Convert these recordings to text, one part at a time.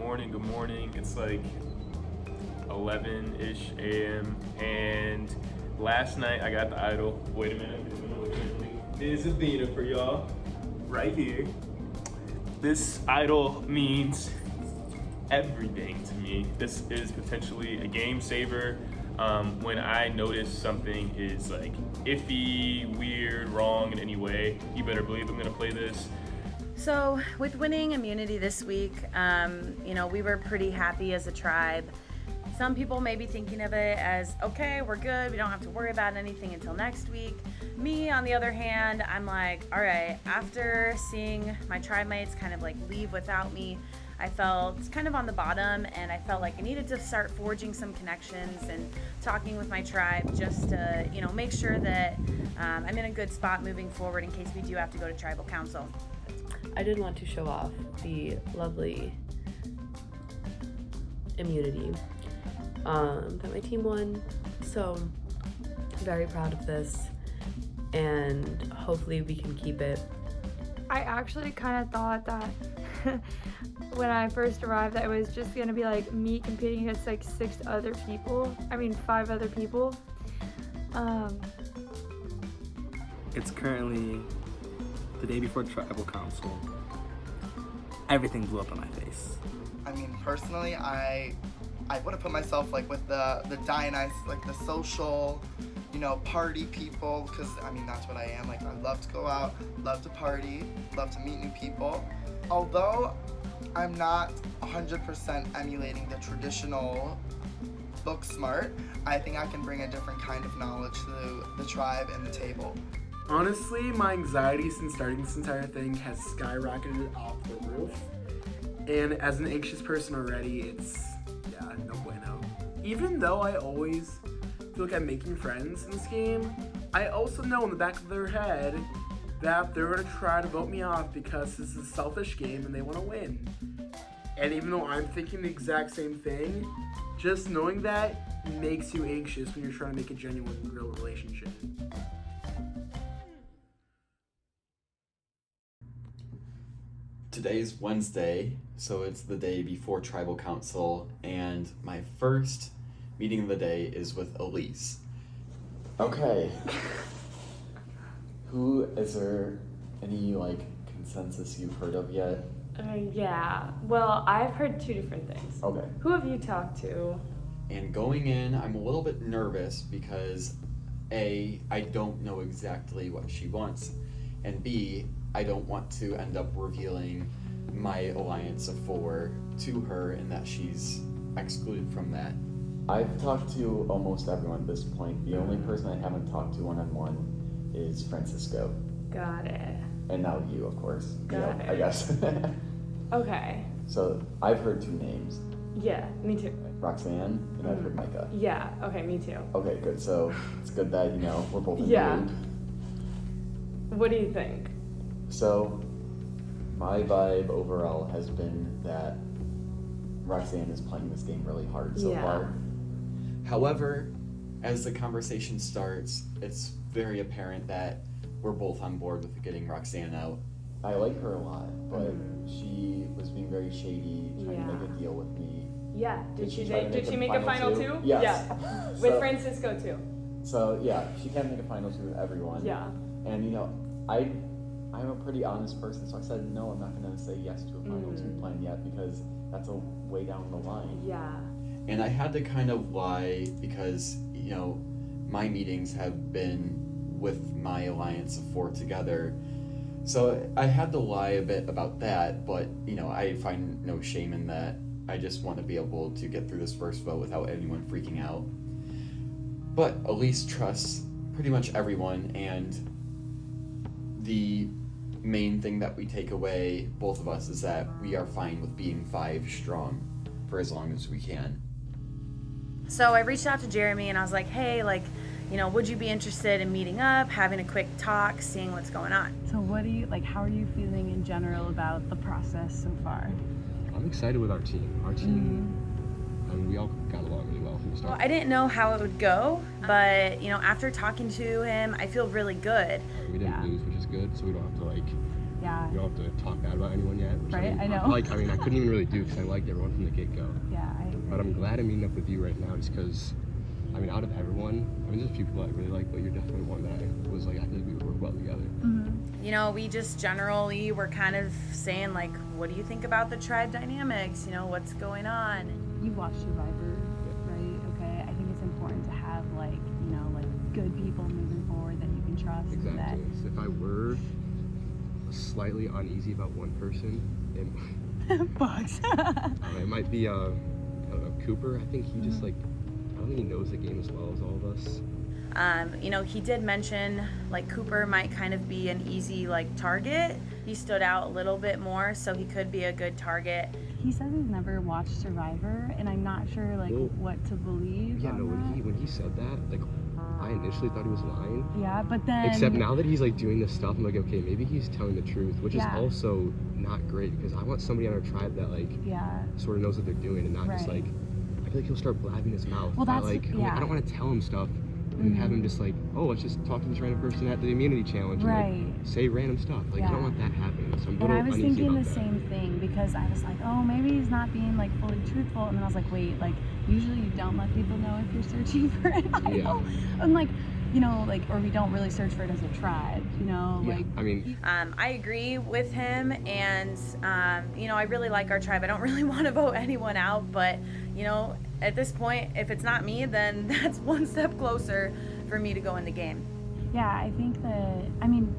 Good morning. It's like 11-ish a.m. and last night I got the idol. Wait a minute. There's Athena for y'all right here. This idol means everything to me. This is potentially a game saver. When I notice something is like iffy, weird, wrong in any way, you better believe I'm gonna play this. So with winning immunity this week, we were pretty happy as a tribe. Some people may be thinking of it as, okay, we're good, we don't have to worry about anything until next week. Me, on the other hand, I'm like, all right, after seeing my tribe mates kind of like leave without me, I felt kind of on the bottom, and I felt like I needed to start forging some connections and talking with my tribe just to, make sure that I'm in a good spot moving forward in case we do have to go to tribal council. I did want to show off the lovely immunity that my team won, so I'm very proud of this, and hopefully we can keep it. I actually kind of thought that when I first arrived that it was just going to be like me competing against like 5 other people. It's currently the day before tribal council. Everything blew up in my face. I mean, personally, I would have put myself like with the Dionysus, like the social, party people, because that's what I am. Like, I love to go out, love to party, love to meet new people. Although I'm not 100% emulating the traditional book smart, I think I can bring a different kind of knowledge to the tribe and the table. Honestly, my anxiety since starting this entire thing has skyrocketed off the roof. And as an anxious person already, it's, no bueno. Even though I always feel like I'm making friends in this game, I also know in the back of their head that they're going to try to vote me off because this is a selfish game and they want to win. And even though I'm thinking the exact same thing, just knowing that makes you anxious when you're trying to make a genuine, real relationship. Today's Wednesday, so it's the day before tribal council, and my first meeting of the day is with Elise. Okay. Is there any consensus you've heard of yet? Yeah. Well, I've heard 2 different things. Okay. Who have you talked to? And going in, I'm a little bit nervous because A, I don't know exactly what she wants, and B, I don't want to end up revealing my alliance of 4 to her and that she's excluded from that. I've talked to almost everyone at this point. The only person I haven't talked to one-on-one is Francisco. Got it. And now you, of course. Got it. I guess. Okay. So I've heard 2 names. Yeah, me too. Roxanne, and I've heard Micah. Yeah, okay, me too. Okay, good. So it's good that, we're both in Yeah. the loop. What do you think? So my vibe overall has been that Roxanne is playing this game really hard so far. However, as the conversation starts, it's very apparent that we're both on board with getting Roxanne out. I like her a lot, but she was being very shady, trying to make a deal with me. Yeah. Did she make a a final two? Yes. Yeah. With Francisco too. So yeah, she can't make a final 2 with everyone. Yeah. And I'm a pretty honest person, so I said no, I'm not gonna say yes to a final 2 plan yet because that's a way down the line. Yeah. And I had to kind of lie because, my meetings have been with my alliance of 4 together. So I had to lie a bit about that, but, I find no shame in that. I just want to be able to get through this first vote without anyone freaking out. But Elise trusts pretty much everyone, and the main thing that we take away, both of us, is that we are fine with being 5 strong for as long as we can. So I reached out to Jeremy and I was like, hey, would you be interested in meeting up, having a quick talk, seeing what's going on? So how are you feeling in general about the process so far? I'm excited with our team. We all got along really well from the start. Well, I didn't know how it would go, but, after talking to him, I feel really good. We didn't lose, which is good, so we don't have to Yeah. You don't have to talk bad about anyone yet. Which Right, I know. I couldn't even really do because I liked everyone from the get-go. Yeah, I agree. But I'm glad I'm meeting up with you right now just because, I mean, out of everyone, I mean, there's a few people I really like, but you're definitely one that I was like, I feel like we would work well together. Mm-hmm. You know, we just generally were kind of saying, like, what do you think about the tribe dynamics? You know, what's going on? You watch Survivor, right? Okay, I think it's important to have, like, you know, like, good people moving forward that you can trust. Exactly. That, So if I were slightly uneasy about one person, Bugs. it might be, I don't know, Cooper. I think he just, like, I don't think he knows the game as well as all of us. You know, he did mention, like, Cooper might kind of be an easy, like, target. He stood out a little bit more, so he could be a good target. He says he's never watched Survivor, and I'm not sure, like, what to believe. Yeah, no, that. when he said that, like, I initially thought he was lying. Yeah, but then... Except now that he's, like, doing this stuff, I'm like, okay, maybe he's telling the truth, which is also not great, because I want somebody on our tribe that, like, sort of knows what they're doing, and not just, like, I feel like he'll start blabbing his mouth. Well, that's, like, I don't want to tell him stuff and have him just like, oh, let's just talk to this random person at the immunity challenge and like, say random stuff. Like, I don't want that happening. So I'm a little and I was uneasy thinking about the that. same thing, because I was like, oh, maybe he's not being like fully truthful. And then I was like, wait, like, usually you don't let people know if you're searching for an idol. And like, you know, like, or we don't really search for it as a tribe, you know, like. I mean, I agree with him, and you know, I really like our tribe. I don't really want to vote anyone out, but you know, at this point, if it's not me, then that's one step closer for me to go in the game. Yeah, I think that, I mean,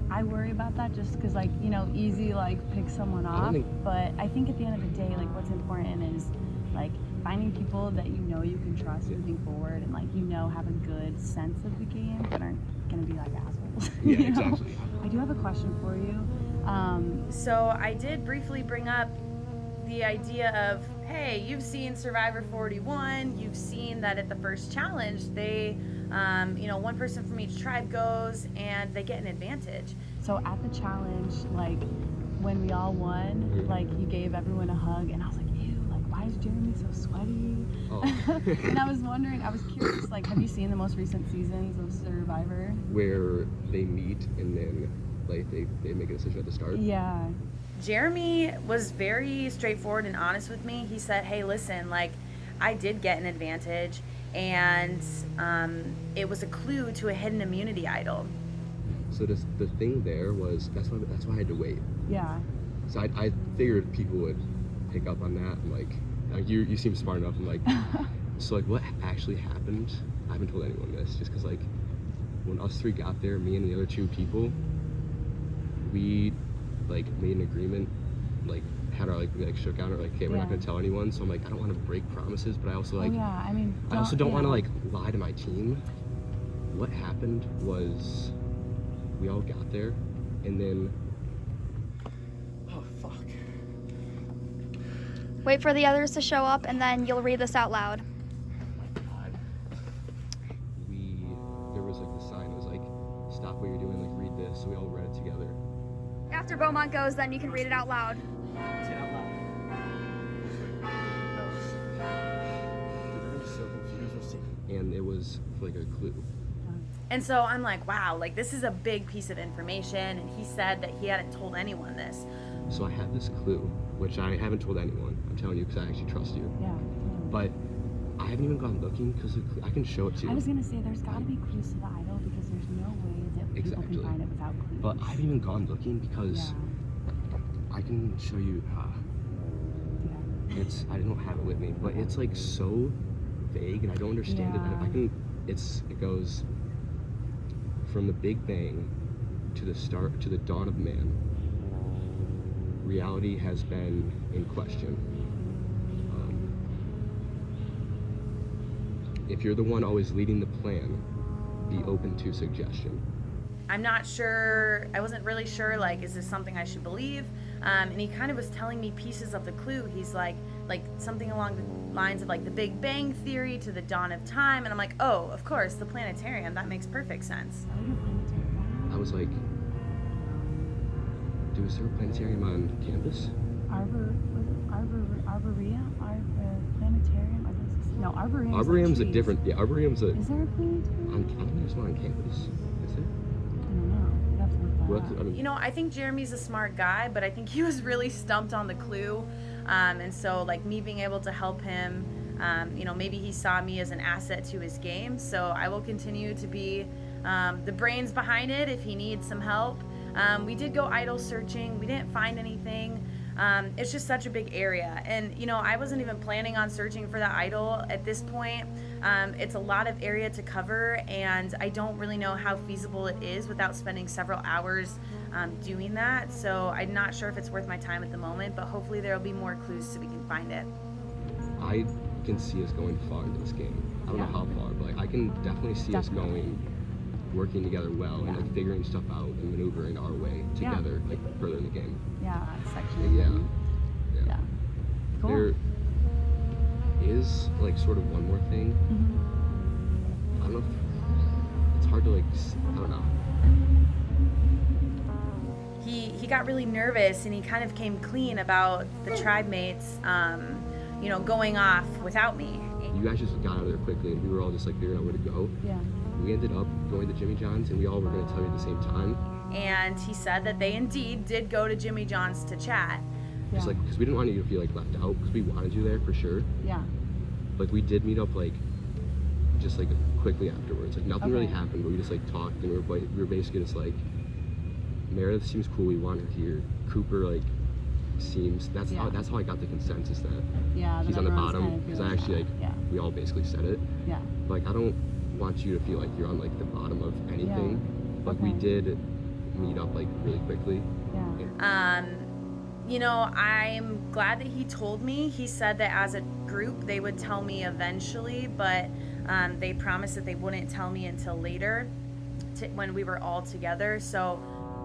I worry about that just because, like, you know, easy, like, pick someone off. But I think at the end of the day, like, what's important is, like, finding people that you know you can trust moving forward and, like, you know, have a good sense of the game but aren't going to be, like, assholes. Yeah, you know? exactly. I do have a question for you. So I did briefly bring up the idea of, hey, you've seen Survivor 41, you've seen that at the first challenge, they, you know, one person from each tribe goes and they get an advantage. So at the challenge, like, when we all won, like, you gave everyone a hug, and I was like, ew, like, why is Jeremy so sweaty? Oh. And I was wondering, I was curious, like, have you seen the most recent seasons of Survivor? Where they meet and then, like, they make a decision at the start? Yeah. Jeremy was very straightforward and honest with me. He said, hey, listen, like, I did get an advantage, and it was a clue to a hidden immunity idol. So the thing there was, that's why I had to wait. Yeah. So I figured people would pick up on that. I'm like, you seem smart enough. I'm like, so, like, what actually happened? I haven't told anyone this, just because, like, when us three got there, me and the other two people, we, like, made an agreement, like, had our, like, we, like, shook out, or, like, okay, we're not gonna tell anyone. So I'm like, I don't want to break promises, but I also, like, I also don't want to, like, lie to my team. What happened was, we all got there, and then, oh fuck. Wait for the others to show up, and then you'll read this out loud. There was, like, the sign, it was like, stop what you're doing, like, read this. So we all read it together. After Beaumont goes, then you can read it out loud. Say it out loud. I'm so confused. And it was like a clue. And so I'm like, wow, like, this is a big piece of information, and he said that he hadn't told anyone this. So I had this clue, which I haven't told anyone. I'm telling you because I actually trust you. Yeah. But I haven't even gone looking because I can show it to you. I was gonna say there's gotta be clues to the idol, because there's no way that people can find it without clues. But I haven't even gone looking because I can show you. I don't have it with me, but it's, like, so vague and I don't understand it. It goes from the Big Bang to the dawn of man. Reality has been in question. If you're the one always leading the plan, be open to suggestion. I'm not sure, I wasn't really sure, like, is this something I should believe? And he kind of was telling me pieces of the clue. He's like something along the lines of, like, the Big Bang Theory to the dawn of time. And I'm like, oh, of course, the planetarium, that makes perfect sense. I was like, is there a planetarium on campus? Planetarium? No, Arboreum. Arboreum's a different, Arboreum's a... Is there a planetarium? I don't think there's one on campus. Is there? I don't know. We'd have to look that You know, I think Jeremy's a smart guy, but I think he was really stumped on the clue. And so, like, me being able to help him, you know, maybe he saw me as an asset to his game. So I will continue to be the brains behind it if he needs some help. We did go idol searching. We didn't find anything. It's just such a big area. And, you know, I wasn't even planning on searching for the idol at this point. It's a lot of area to cover, and I don't really know how feasible it is without spending several hours doing that. So I'm not sure if it's worth my time at the moment, but hopefully there will be more clues so we can find it. I can see us going far into this game. I don't know how far, but like, I can definitely see us going, working together well, and like figuring stuff out and maneuvering our way together, like further in the game. Yeah, it's actually Yeah. Cool. There is like sort of one more thing. I don't know if it's hard to like, I don't know. He got really nervous and he kind of came clean about the tribe mates, you know, going off without me. You guys just got out of there quickly, and we were all just like figuring out where to go. Yeah. We ended up going to Jimmy John's, and we all were going to tell you at the same time. And he said that they indeed did go to Jimmy John's to chat. Just like, because we didn't want you to feel like left out, because we wanted you there for sure. Yeah. Like, we did meet up like just like quickly afterwards. Like, nothing really happened, but we just like talked, and we were basically just like, Meredith seems cool, we want her here. Cooper like seems, that's how I got the consensus that he's on the bottom, because I actually like we all basically said it. Yeah. Like, I don't want you to feel like you're on like the bottom of anything. Like, we did meet up like really quickly. You know, I'm glad that he told me. He said that as a group they would tell me eventually, but they promised that they wouldn't tell me until later, when we were all together. So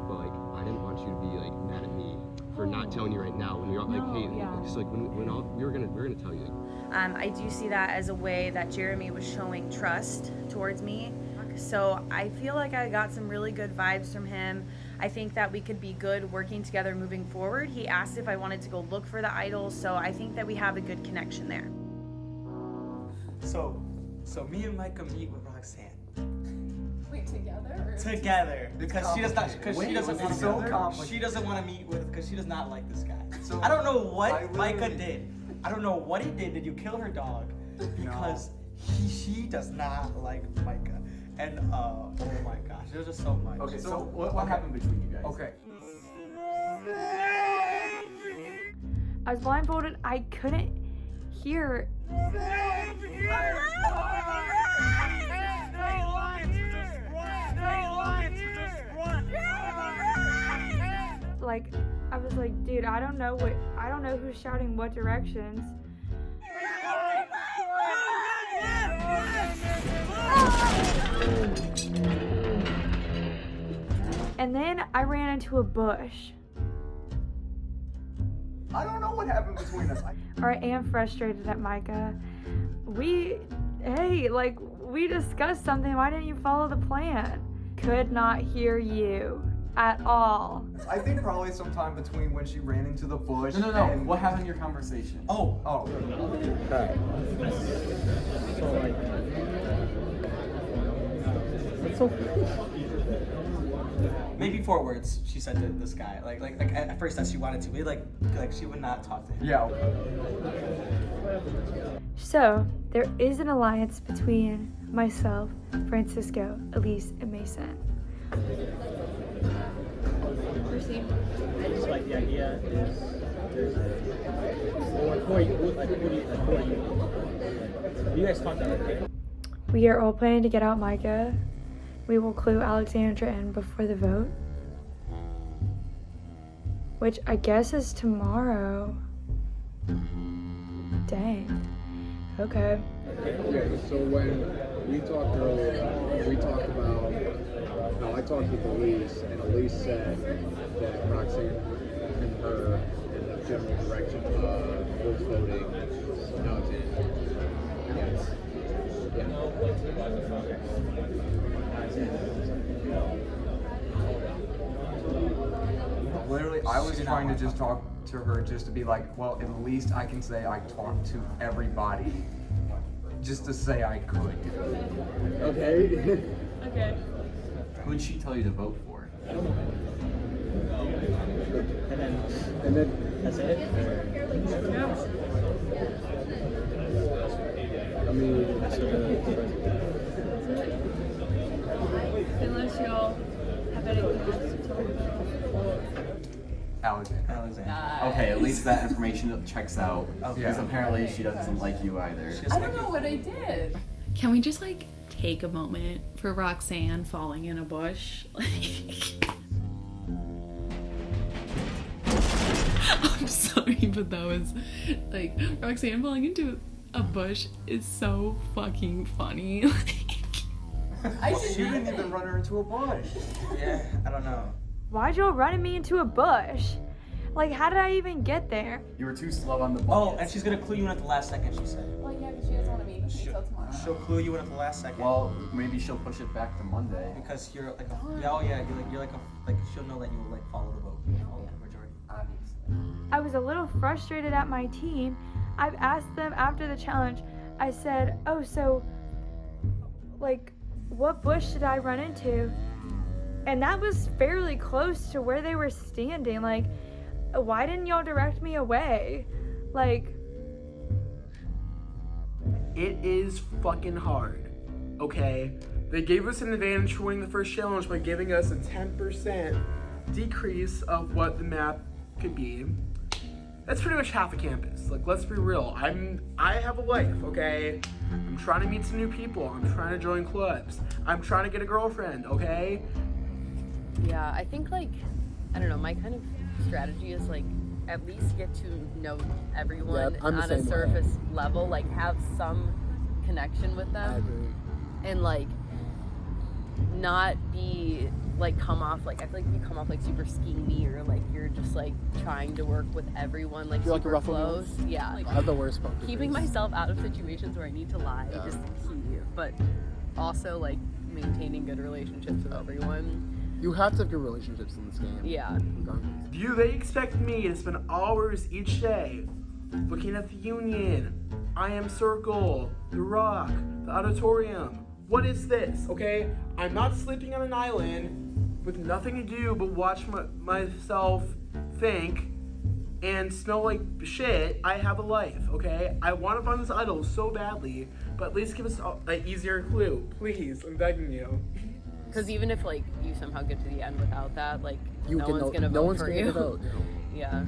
but like, I didn't want you to be like mad at me for not telling you right now when we were like, hey, just like when all, we were gonna tell you. I do see that as a way that Jeremy was showing trust towards me. So I feel like I got some really good vibes from him. I think that we could be good working together moving forward. He asked if I wanted to go look for the idols, so I think that we have a good connection there. So me and Micah meet with Roxanne. Wait, together? Together, because she does not. Because she doesn't want to. So she doesn't want to meet with. Because she does not like this guy. So I don't know what Micah did. I don't know what he did. Did you kill her dog? Because she does not like Micah. And oh my gosh, there's just so much. Okay, so what happened between you guys? Okay. I was blindfolded. I couldn't hear. Like, I was like, dude, I don't know who's shouting what directions. And then I ran into a bush. I don't know what happened between us. I am frustrated at Micah. We discussed something. Why didn't you follow the plan? Could not hear you at all. I think probably sometime between when she ran into the bush. No. And what happened in your conversation? Oh. Maybe 4 words she said to this guy. Like at first that she wanted to. Like she would not talk to him. Yeah. So there is an alliance between myself, Francisco, Elise, and Mason. Proceed. I just like the idea is there's who are you guys talking about? We are all planning to get out Micah. We will clue Alexandra in before the vote, which I guess is tomorrow. Dang. Okay. Yeah, so when we talked earlier, I talked with Elise, and Elise said that Roxanne and her in the general direction was voting Alexandra. Yes. Literally, I was trying to just talk to her just to be like, well, at least I can say I talked to everybody. Just to say I could. Okay. Okay. Who'd she tell you to vote for? And then that's it? I mean, Unless y'all have anything else to talk about. Alexander. Okay, at least that information checks out. Because apparently she doesn't like you either. I don't know what I did. Can we just like take a moment for Roxanne falling in a bush? I'm sorry, but that was like Roxanne falling into a bush is so fucking funny. She didn't even run her into a bush. Yeah, I don't know. Why'd y'all run me into a bush? Like, how did I even get there? You were too slow on the bucket. Oh, and she's gonna clue you in at the last second, she said. Well, yeah, because she doesn't want to meet until tomorrow. She'll clue you in at the last second. Well, maybe she'll push it back to Monday. Because you're like she'll know that you will like follow the vote. Follow the majority. Obviously. I was a little frustrated at my team. I've asked them after the challenge. I said, oh, so, like, what bush did I run into? And that was fairly close to where they were standing. Like, why didn't y'all direct me away? Like, It is fucking hard, okay? They gave us an advantage for winning the first challenge by giving us a 10% decrease of what the map could be. That's pretty much half a campus. Like, let's be real. I have a life, okay? I'm trying to meet some new people. I'm trying to join clubs. I'm trying to get a girlfriend, okay? Yeah, I think like, I don't know, my kind of strategy is like at least get to know everyone on a surface level, like have some connection with them. I agree. And like not be like come off like I feel like you come off like super schemy or like you're just like trying to work with everyone like You're like super a close. Yeah. I have the worst poker Keeping face. myself out of situations where I need to lie is key. But also like maintaining good relationships with everyone. You have to have good relationships in this game. Yeah. Do they expect me to spend hours each day looking at the Union, I Am Circle, the Rock, the Auditorium? What is this, okay? I'm not sleeping on an island with nothing to do but watch myself think and smell like shit. I have a life, okay? I want to find this idol so badly, but at least give us an easier clue. Please, I'm begging you. Because even if like you somehow get to the end without that, like no one's gonna no vote one's for gonna you. vote. Yeah.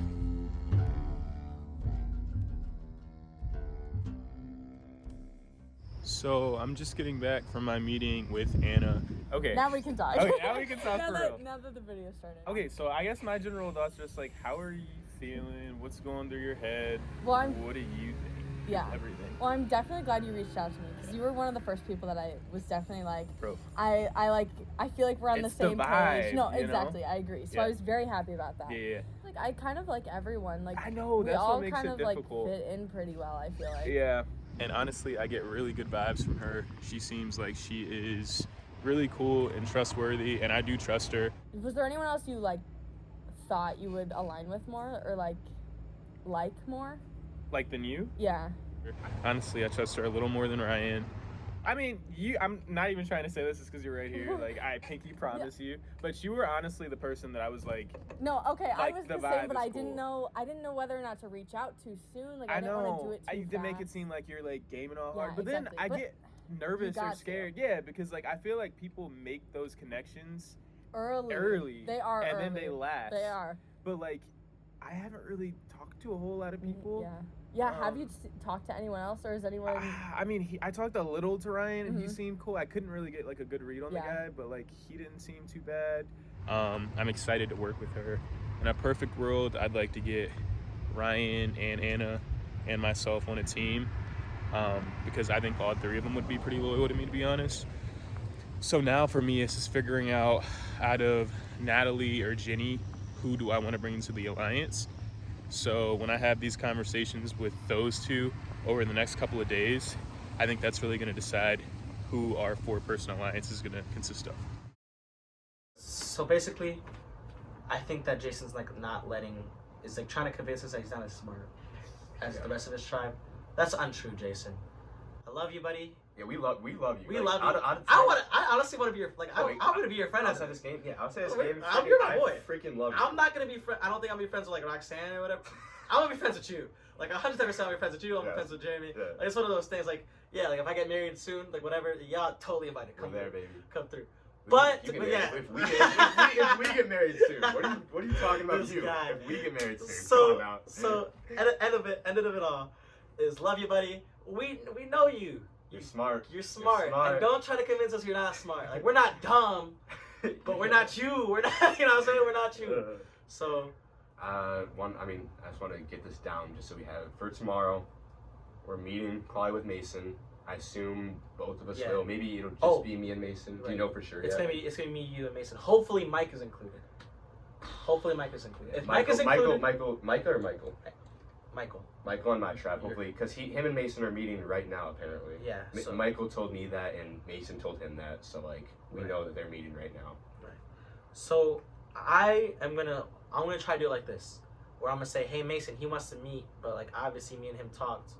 So I'm just getting back from my meeting with Anna. Okay. Now we can talk. Okay, now we can talk for real. Now that the video started. Okay, so I guess my general thoughts just like, how are you feeling? What's going through your head? Well, what do you think? Yeah. Everything. Well, I'm definitely glad you reached out to me because you were one of the first people that I was definitely like. Bro. I feel like we're on It's the same the vibe, page. No, you know? exactly. I agree. So Yeah. I was very happy about that. Yeah. Like I kind of like everyone. Like I know, we that's what all makes kind it of difficult. like fit in pretty well. I feel like. Yeah. And honestly, I get really good vibes from her. She seems like she is really cool and trustworthy, and I do trust her. Was there anyone else you like thought you would align with more or like more? Like than you? Yeah. Honestly, I trust her a little more than Ryan. I mean, I'm not even trying to say this is because you're right here. Like, I pinky promise you. But you were honestly the person that I was like. No, okay, I like, was the the vibe same, but is I didn't know cool. Whether or not to reach out too soon. Like I didn't want to do know. it too You fast. did make it seem like you're like gaming all hard, Yeah, but then exactly. I But get nervous you or got scared. Yeah, because like I feel like people make those connections early. They are and early. then they last. They are. But like, I haven't really talked to a whole lot of people. Yeah. Yeah, have you talked to anyone else, or is anyone? I mean, I talked a little to Ryan, and he Mhm. seemed cool. I couldn't really get like a good read on the Yeah. guy, but like he didn't seem too bad. I'm excited to work with her. In a perfect world, I'd like to get Ryan and Anna and myself on a team, because I think all three of them would be pretty loyal to me, to be honest. So now for me, it's just figuring out of Natalie or Jenny, who do I want to bring into the alliance. So when I have these conversations with those two over the next couple of days, I think that's really going to decide who our 4-person alliance is going to consist of. So basically, I think that Jason's like is like trying to convince us that he's not as smart as the rest of his tribe. That's untrue, Jason. love you, buddy. Yeah, we love you. We like, love you. I honestly want to be your I'm gonna be your friend outside this game. Yeah, outside this game. You're my boy. I freaking love you. I'm not gonna be I don't think I'm gonna be friends with like Roxanne or whatever. I'm gonna be friends with you. Like 110% I'll be friends with you. I'm friends with Jeremy. Yeah. Like, it's one of those things. Like like if I get married soon, like whatever, y'all totally invited. Come there, through. baby. Come through. But if we get married soon, what are you talking about? If we get married soon, so end of it all is love you, buddy. We know you. You're smart. You're smart. And don't try to convince us you're not smart. Like, we're not dumb, but we're not you. We're not, you know what I'm saying? We're not you. So. I just want to get this down just so we have it. For tomorrow, we're meeting probably with Mason. I assume both of us will. Maybe it'll just be me and Mason. Right. Do you know for sure? It's gonna be me, you, and Mason. Hopefully Mike is included. If Mike is included. Michael or Michael? Michael. Michael and my tribe, hopefully, because him and Mason are meeting right now, apparently. Yeah. So. Michael told me that, and Mason told him that, so like we know that they're meeting right now. Right. So I'm gonna try to do it like this, where I'm gonna say, hey Mason, he wants to meet, but like obviously me and him talked,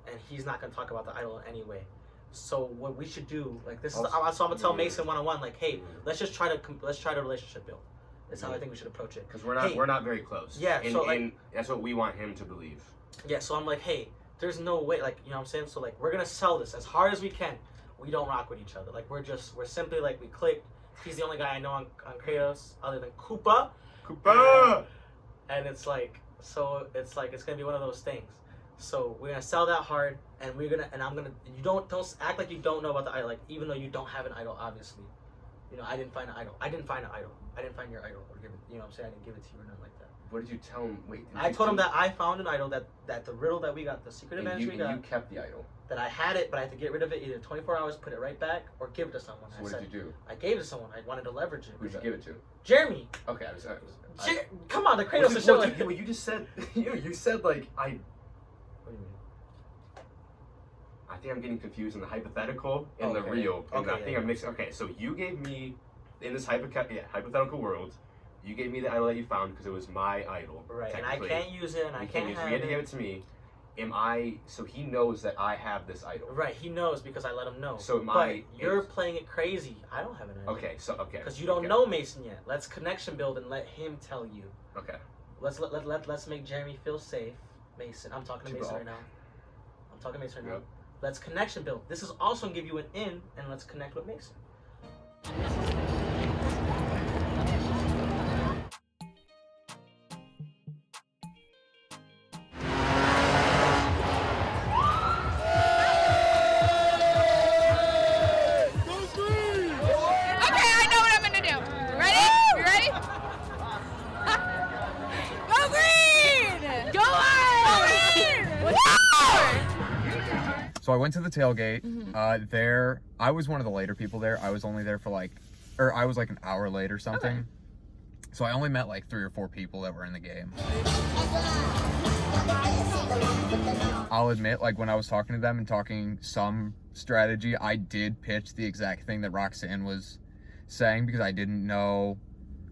and he's not gonna talk about the idol anyway. So what we should do, like this is, so I'm gonna tell Mason one-on-one, like, hey, let's try to relationship build. That's how I think we should approach it. Because we're not very close. Yeah. And that's what we want him to believe. Yeah. So I'm like, hey, there's no way, like, you know what I'm saying? So like, we're gonna sell this as hard as we can. We don't rock with each other. Like we're simply like, we clicked. He's the only guy I know on Kratos other than Koopa. And it's like, it's gonna be one of those things. So we're gonna sell that hard, and you don't act like you don't know about the idol, like even though you don't have an idol, obviously. You know, I didn't find an idol. I didn't find your idol or give it. You know what I'm saying? I didn't give it to you or nothing like that. What did you tell him? Wait. I told him that I found an idol, that the riddle that we got, the secret advantage we got. You kept the idol. That I had it, but I had to get rid of it either 24 hours, put it right back, or give it to someone. So what did you do? I gave it to someone. I wanted to leverage it. Who did you give it to? Jeremy. Okay, come on, the Kratos is showing. Well, you just said, you said like I. What do you mean? I think I'm getting confused in the hypothetical and the real. And I think I'm mixing. Okay, so you gave me, in this hypothetical world, you gave me the idol that you found because it was my idol. Right, and I can't use it, and I can't have it. You had to give it to me. So he knows that I have this idol. Right, he knows because I let him know. So you're playing it crazy. I don't have an idol. Okay. Because you don't know Mason yet. Let's connection build and let him tell you. Okay. Let's make Jeremy feel safe. Mason, I'm talking to Mason right now. Let's connection build. This is also gonna give you an in, and let's connect with Mason. So I went to the tailgate. There, I was one of the later people there. I was only there for I was like an hour late or something. Okay. So I only met like 3 or 4 people that were in the game. I'll admit, like when I was talking to them and talking some strategy, I did pitch the exact thing that Roxanne was saying because I didn't know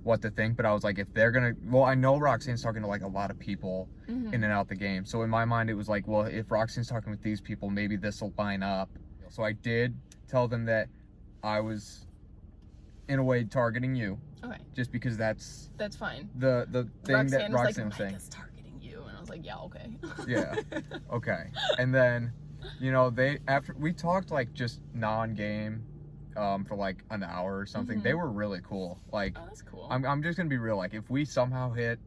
what to think, but I was like, if they're gonna, I know Roxanne's talking to like a lot of people in and out the game. So in my mind, it was like, well, if Roxanne's talking with these people, maybe this will line up. So I did tell them that I was, in a way, targeting you. Okay. Just because that's fine. The thing that Roxanne was saying. Mike is targeting you, and I was like, yeah, okay. Yeah. Okay. And then, you know, after we talked like just non-game. For like an hour or something. They were really cool. Like, oh, that's cool. I'm just gonna be real. Like, if we somehow hit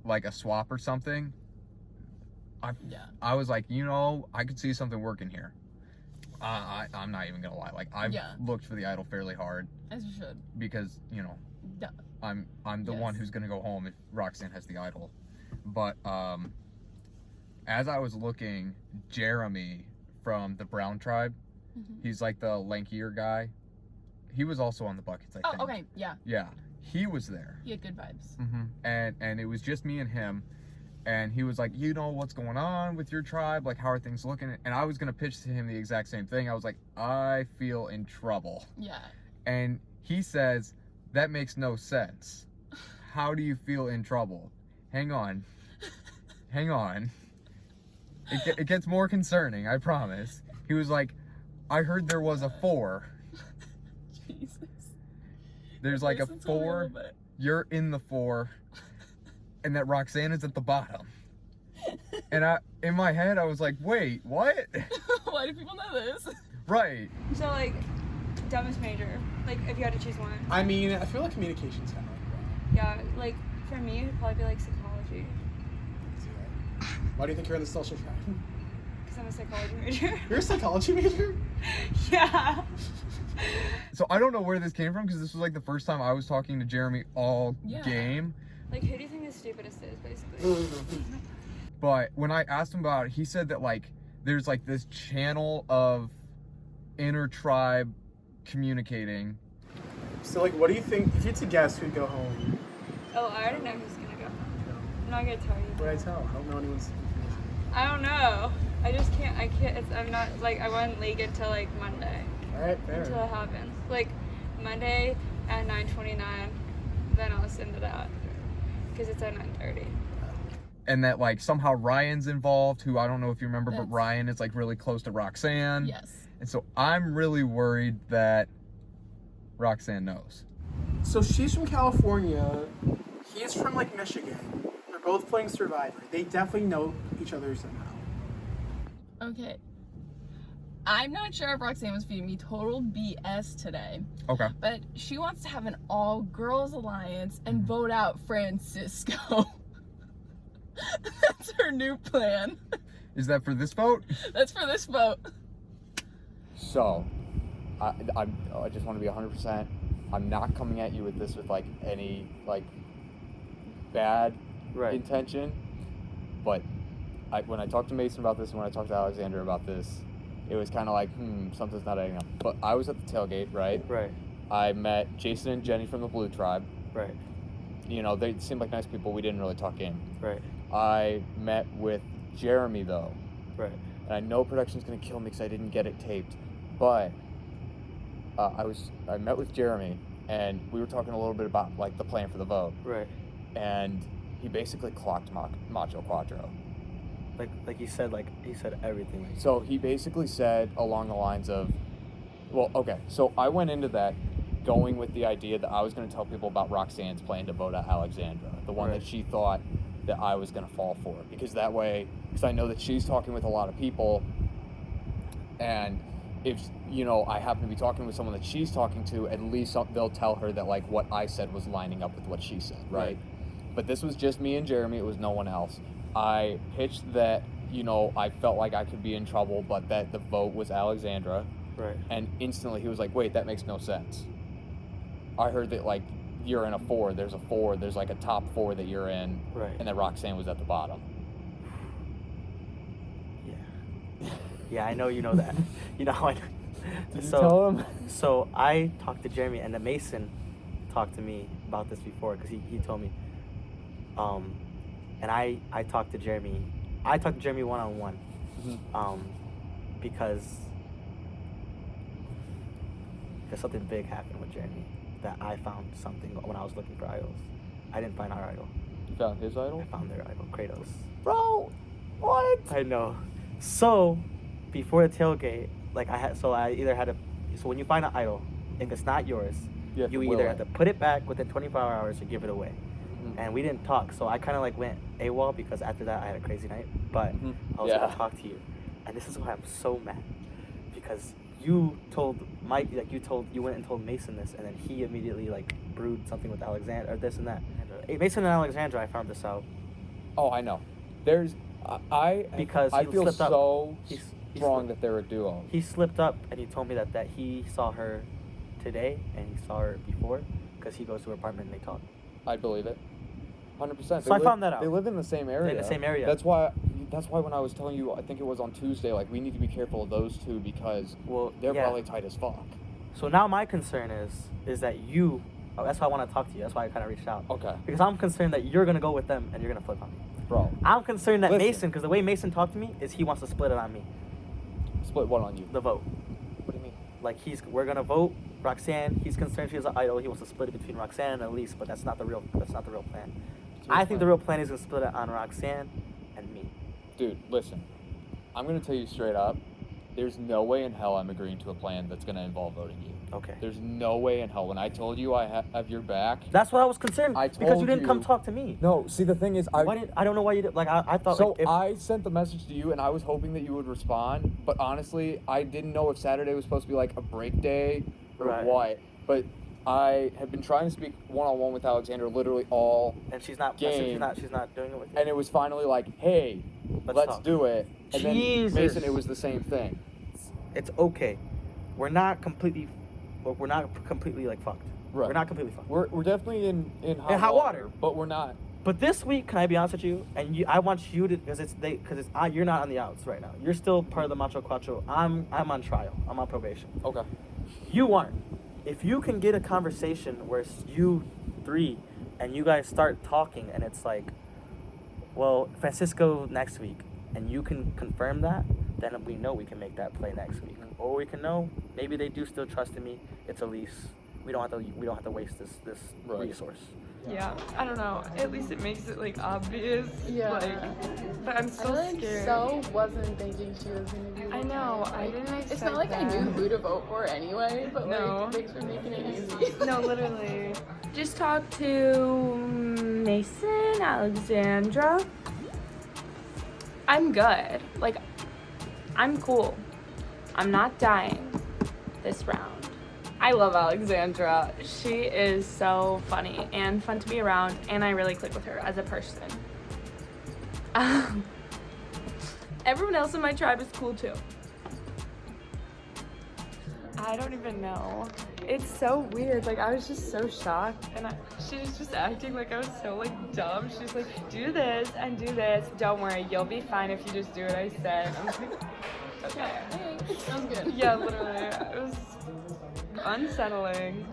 like a swap or something, I was like, you know, I could see something working here. I'm not even gonna lie. Like, I've looked for the idol fairly hard. As you should. Because, you know, I'm the one who's gonna go home if Roxanne has the idol. But as I was looking, Jeremy from the Brown tribe, he's like the lankier guy. He was also on the buckets, I think. Oh, okay, yeah. Yeah, he was there. He had good vibes. And it was just me and him. And he was like, you know what's going on with your tribe? Like, how are things looking? And I was going to pitch to him the exact same thing. I was like, I feel in trouble. Yeah. And he says, that makes no sense. How do you feel in trouble? Hang on. Hang on. It gets more concerning, I promise. He was like, I heard there was a 4. Jesus. There's like a This is 4. little bit. You're in the 4, and that Roxanne is at the bottom. And in my head, I was like, wait, what? Why do people know this? Right. So like, dumbest major. Like if you had to choose one. I mean, I feel like communication's kind of like Yeah, like for me, it'd probably be like psychology. that. Why do you think you're in the social track? Because I'm a psychology major. You're a psychology major? Yeah. So I don't know where this came from because this was like the first time I was talking to Jeremy all game. Like who do you think the stupidest is, basically? But when I asked him about it, he said that like there's like this channel of inter-tribe communicating. So like, what do you think, if you had to guess who'd go home? Oh, I already know who's gonna go. I'm not gonna tell you. What did I tell? I don't know anyone's information. I don't know. I just can't. I can't. I'm not like I wouldn't leak until like Monday. All right, fair. Until it happens. Like Monday at 9:29, then I'll send it out because it's at 9:30. And that like somehow Ryan's involved, who I don't know if you remember, but Ryan is like really close to Roxanne. Yes. And so I'm really worried that Roxanne knows. So she's from California. He's from like Michigan. They're both playing Survivor. They definitely know each other somehow. Okay. I'm not sure if Roxanne was feeding me total BS today. Okay. But she wants to have an all-girls alliance and vote out Francisco. That's her new plan. Is that for this vote? That's for this vote. So, I just want to be 100%. I'm not coming at you with this with like any like bad intention, but when I talked to Mason about this and when I talked to Alexander about this, it was kind of like, something's not adding up. But I was at the tailgate, right? Right. I met Jason and Jenny from the Blue Tribe. Right. You know, they seemed like nice people. We didn't really talk game. Right. I met with Jeremy though. Right. And I know production's gonna kill me because I didn't get it taped, but I met with Jeremy and we were talking a little bit about like the plan for the vote. Right. And he basically clocked Macho Quattro. Like he said everything. So he basically said along the lines of, well, okay, so I went into that going with the idea that I was going to tell people about Roxanne's plan to vote out Alexandra, the one that she thought that I was going to fall for. Because that way, because I know that she's talking with a lot of people, and if, you know, I happen to be talking with someone that she's talking to, at least they'll tell her that, like, what I said was lining up with what she said, right? But this was just me and Jeremy, it was no one else. I pitched that, you know, I felt like I could be in trouble, but that the vote was Alexandra. Right. And instantly he was like, wait, that makes no sense. I heard that, like, you're in a 4, there's like a top 4 that you're in, and that Roxanne was at the bottom. Yeah, I know you know that. You know, like, Did you tell him? So I talked to Jeremy, and then Mason talked to me about this before, because he told me. And I talked to Jeremy. I talked to Jeremy one-on-one, because something big happened with Jeremy. That I found something when I was looking for idols. I didn't find our idol. You found his idol? I found their idol, Kratos. Bro, what? I know. So, before the tailgate, like so when you find an idol, if it's not yours, you either have to put it back within 24 hours or give it away. And we didn't talk, so I kind of like went AWOL because after that I had a crazy night. But I was gonna talk to you, and this is why I'm so mad, because you told Mike, like you went and told Mason this, and then he immediately like brewed something with Alexandra or this and that. Mason and Alexandra, I found this out. Oh, I know. There's I feel so strong that they're a duo. He slipped up and he told me that he saw her today and he saw her before because he goes to her apartment and they talk. I believe it. 100%. So I found that out. They live in the same area. They're in the same area. That's why when I was telling you, I think it was on Tuesday, like we need to be careful of those two because they're probably tight as fuck. So now my concern is that that's why I want to talk to you. That's why I kind of reached out. Okay. Because I'm concerned that you're going to go with them and you're going to flip on me. Bro. I'm concerned that Mason, because the way Mason talked to me is he wants to split it on me. Split what on you? The vote. What do you mean? Like we're going to vote Roxanne. He's concerned she's an idol. He wants to split it between Roxanne and Elise, but that's not the real plan. I think the real plan is to split it on Roxanne and me. Dude, listen. I'm going to tell you straight up. there's no way in hell I'm agreeing to a plan that's going to involve voting you. Okay. There's no way in hell. When I told you I have your back. That's what I was concerned. Because you didn't come you- talk to me. No, see, the thing is, I don't know why you did. Like, I thought. So like, if, I sent the message to you, and I was hoping that you would respond. But honestly, I didn't know if Saturday was supposed to be like a break day or Right. what. But I have been trying to speak one-on-one with Alexandra literally all and she's not. game. She's not doing it with you. And it was finally like, hey, let's talk. do it. And Jesus. then Mason, it was the same thing. It's okay. We're not completely like fucked. Right. We're not completely fucked. We're definitely in hot water, but we're not. But this week, can I be honest with you? And I want you to, you're not on the outs right now. You're still part of the Macho Quattro. I'm on trial. I'm on probation. Okay. You aren't. If you can get a conversation where it's you three and you guys start talking and it's like, well, Francisco next week, and you can confirm that, then we know we can make that play next week. Or we can know maybe they do still trust in me. It's a lease. We don't have to waste this resource. Yeah, I don't know. At least it makes it like obvious. Yeah. Like, but I'm still scared. So wasn't thinking she was gonna be. I know. I didn't expect It's not like I knew who to vote for anyway, but No. like, thanks for making it easy. No, literally. Just talked to Mason, Alexandra. I'm good. Like, I'm cool. I'm not dying this round. I love Alexandra. She is so funny and fun to be around, and I really click with her as a person. Everyone else in my tribe is cool too. I don't even know. It's so weird. Like, I was just so shocked, and she was just acting like I was so like dumb. She's like, do this and do this. Don't worry, you'll be fine if you just do what I said. I was like, okay. Sounds good. Yeah, literally. It was unsettling.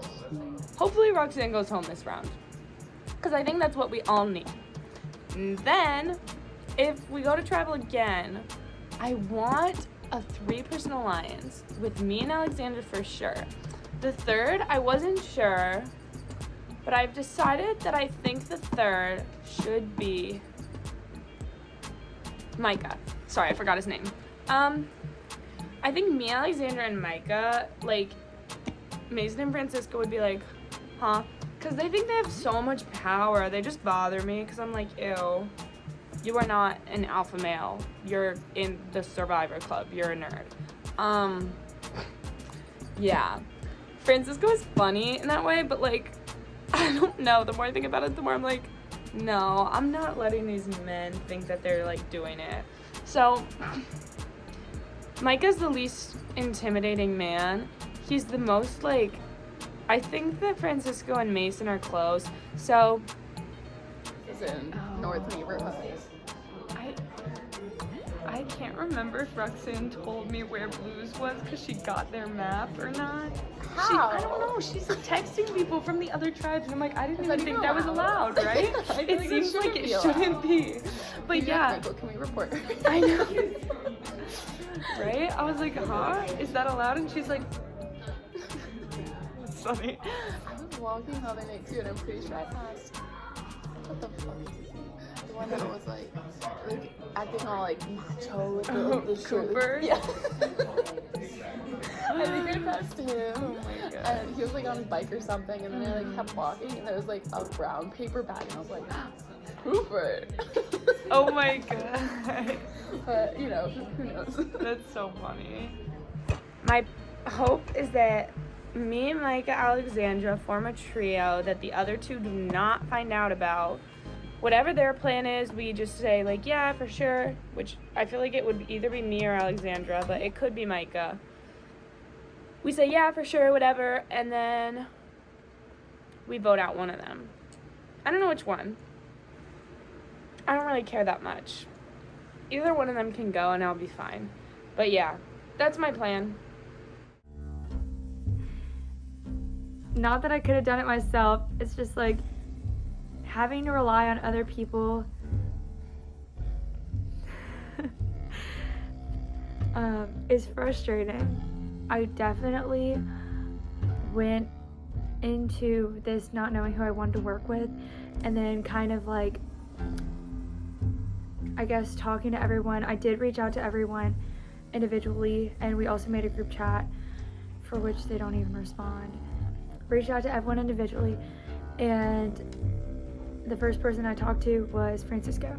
Hopefully Roxanne goes home this round, because I think that's what we all need. And then, if we go to tribal again, I want a 3-person alliance with me and Alexandra for sure. The third, I wasn't sure, but I've decided that I think the third should be Micah. Sorry, I forgot his name. I think me, Alexandra, and Micah, like, Mason and Francisco would be like, huh? Because they think they have so much power. They just bother me because I'm like, ew. You are not an alpha male. You're in the Survivor Club. You're a nerd. Yeah. Francisco is funny in that way, but like, I don't know. The more I think about it, the more I'm like, no, I'm not letting these men think that they're like doing it. So, Micah's the least intimidating man. He's the most like, I think that Francisco and Mason are close. So, Is in North Neighborhood. I can't remember if Roxanne told me where Blues was because she got their map or not. How? I don't know. She's like texting people from the other tribes, and I'm like, I didn't even Is that think even that was allowed, right? I feel It like seems like it allowed. shouldn't be. But yeah. Michael, can we report? I know. Right? I was like, huh? Is that allowed? And she's like, it's funny. I was walking the other night too, and I'm pretty sure I passed. What the fuck is his name? The one that was like acting all like macho with the shirt. Cooper? Yeah. I think I passed him. Oh my god. And he was like on his bike or something, and then I like kept walking, and there was like a brown paper bag, and I was like, Cooper. Oh my god. But you know, who knows? That's so funny. my hope is that me and Micah Alexandra form a trio that the other two do not find out about. Whatever their plan is, we just say, like, yeah, for sure, which I feel like it would either be me or Alexandra, but it could be Micah. We say, yeah, for sure, whatever, and then we vote out one of them. I don't know which one. I don't really care that much. Either one of them can go and I'll be fine. But yeah, that's my plan. Not that I could have done it myself. It's just like having to rely on other people is frustrating. I definitely went into this not knowing who I wanted to work with, and then kind of like, I guess, talking to everyone. I did reach out to everyone, individually, and we also made a group chat for which they don't even respond. Reached out to everyone individually, and the first person I talked to was Francisco.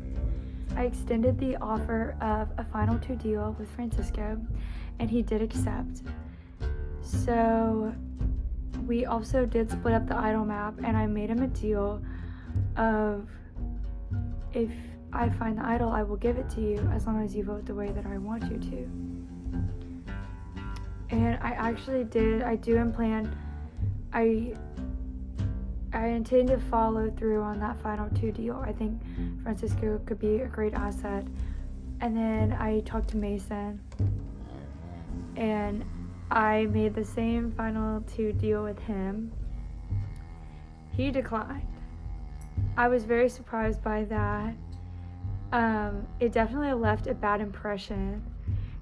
I extended the offer of a final 2 deal with Francisco, and he did accept. So we also did split up the idol map, and I made him a deal of, if I find the idol, I will give it to you as long as you vote the way that I want you to. And I actually did, I intend to follow through on that final 2 deal. I think Francisco could be a great asset. And then I talked to Mason, and I made the same final 2 deal with him. He declined. I was very surprised by that. It definitely left a bad impression.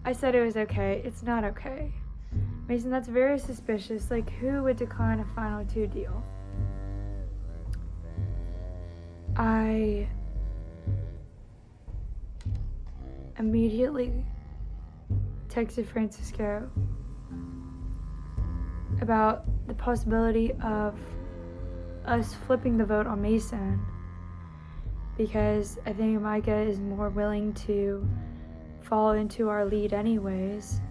I said it was okay. It's not okay. Mason, that's very suspicious. Like, who would decline a final 2 deal? I immediately texted Francisco about the possibility of us flipping the vote on Mason, because I think Micah is more willing to fall into our lead anyways.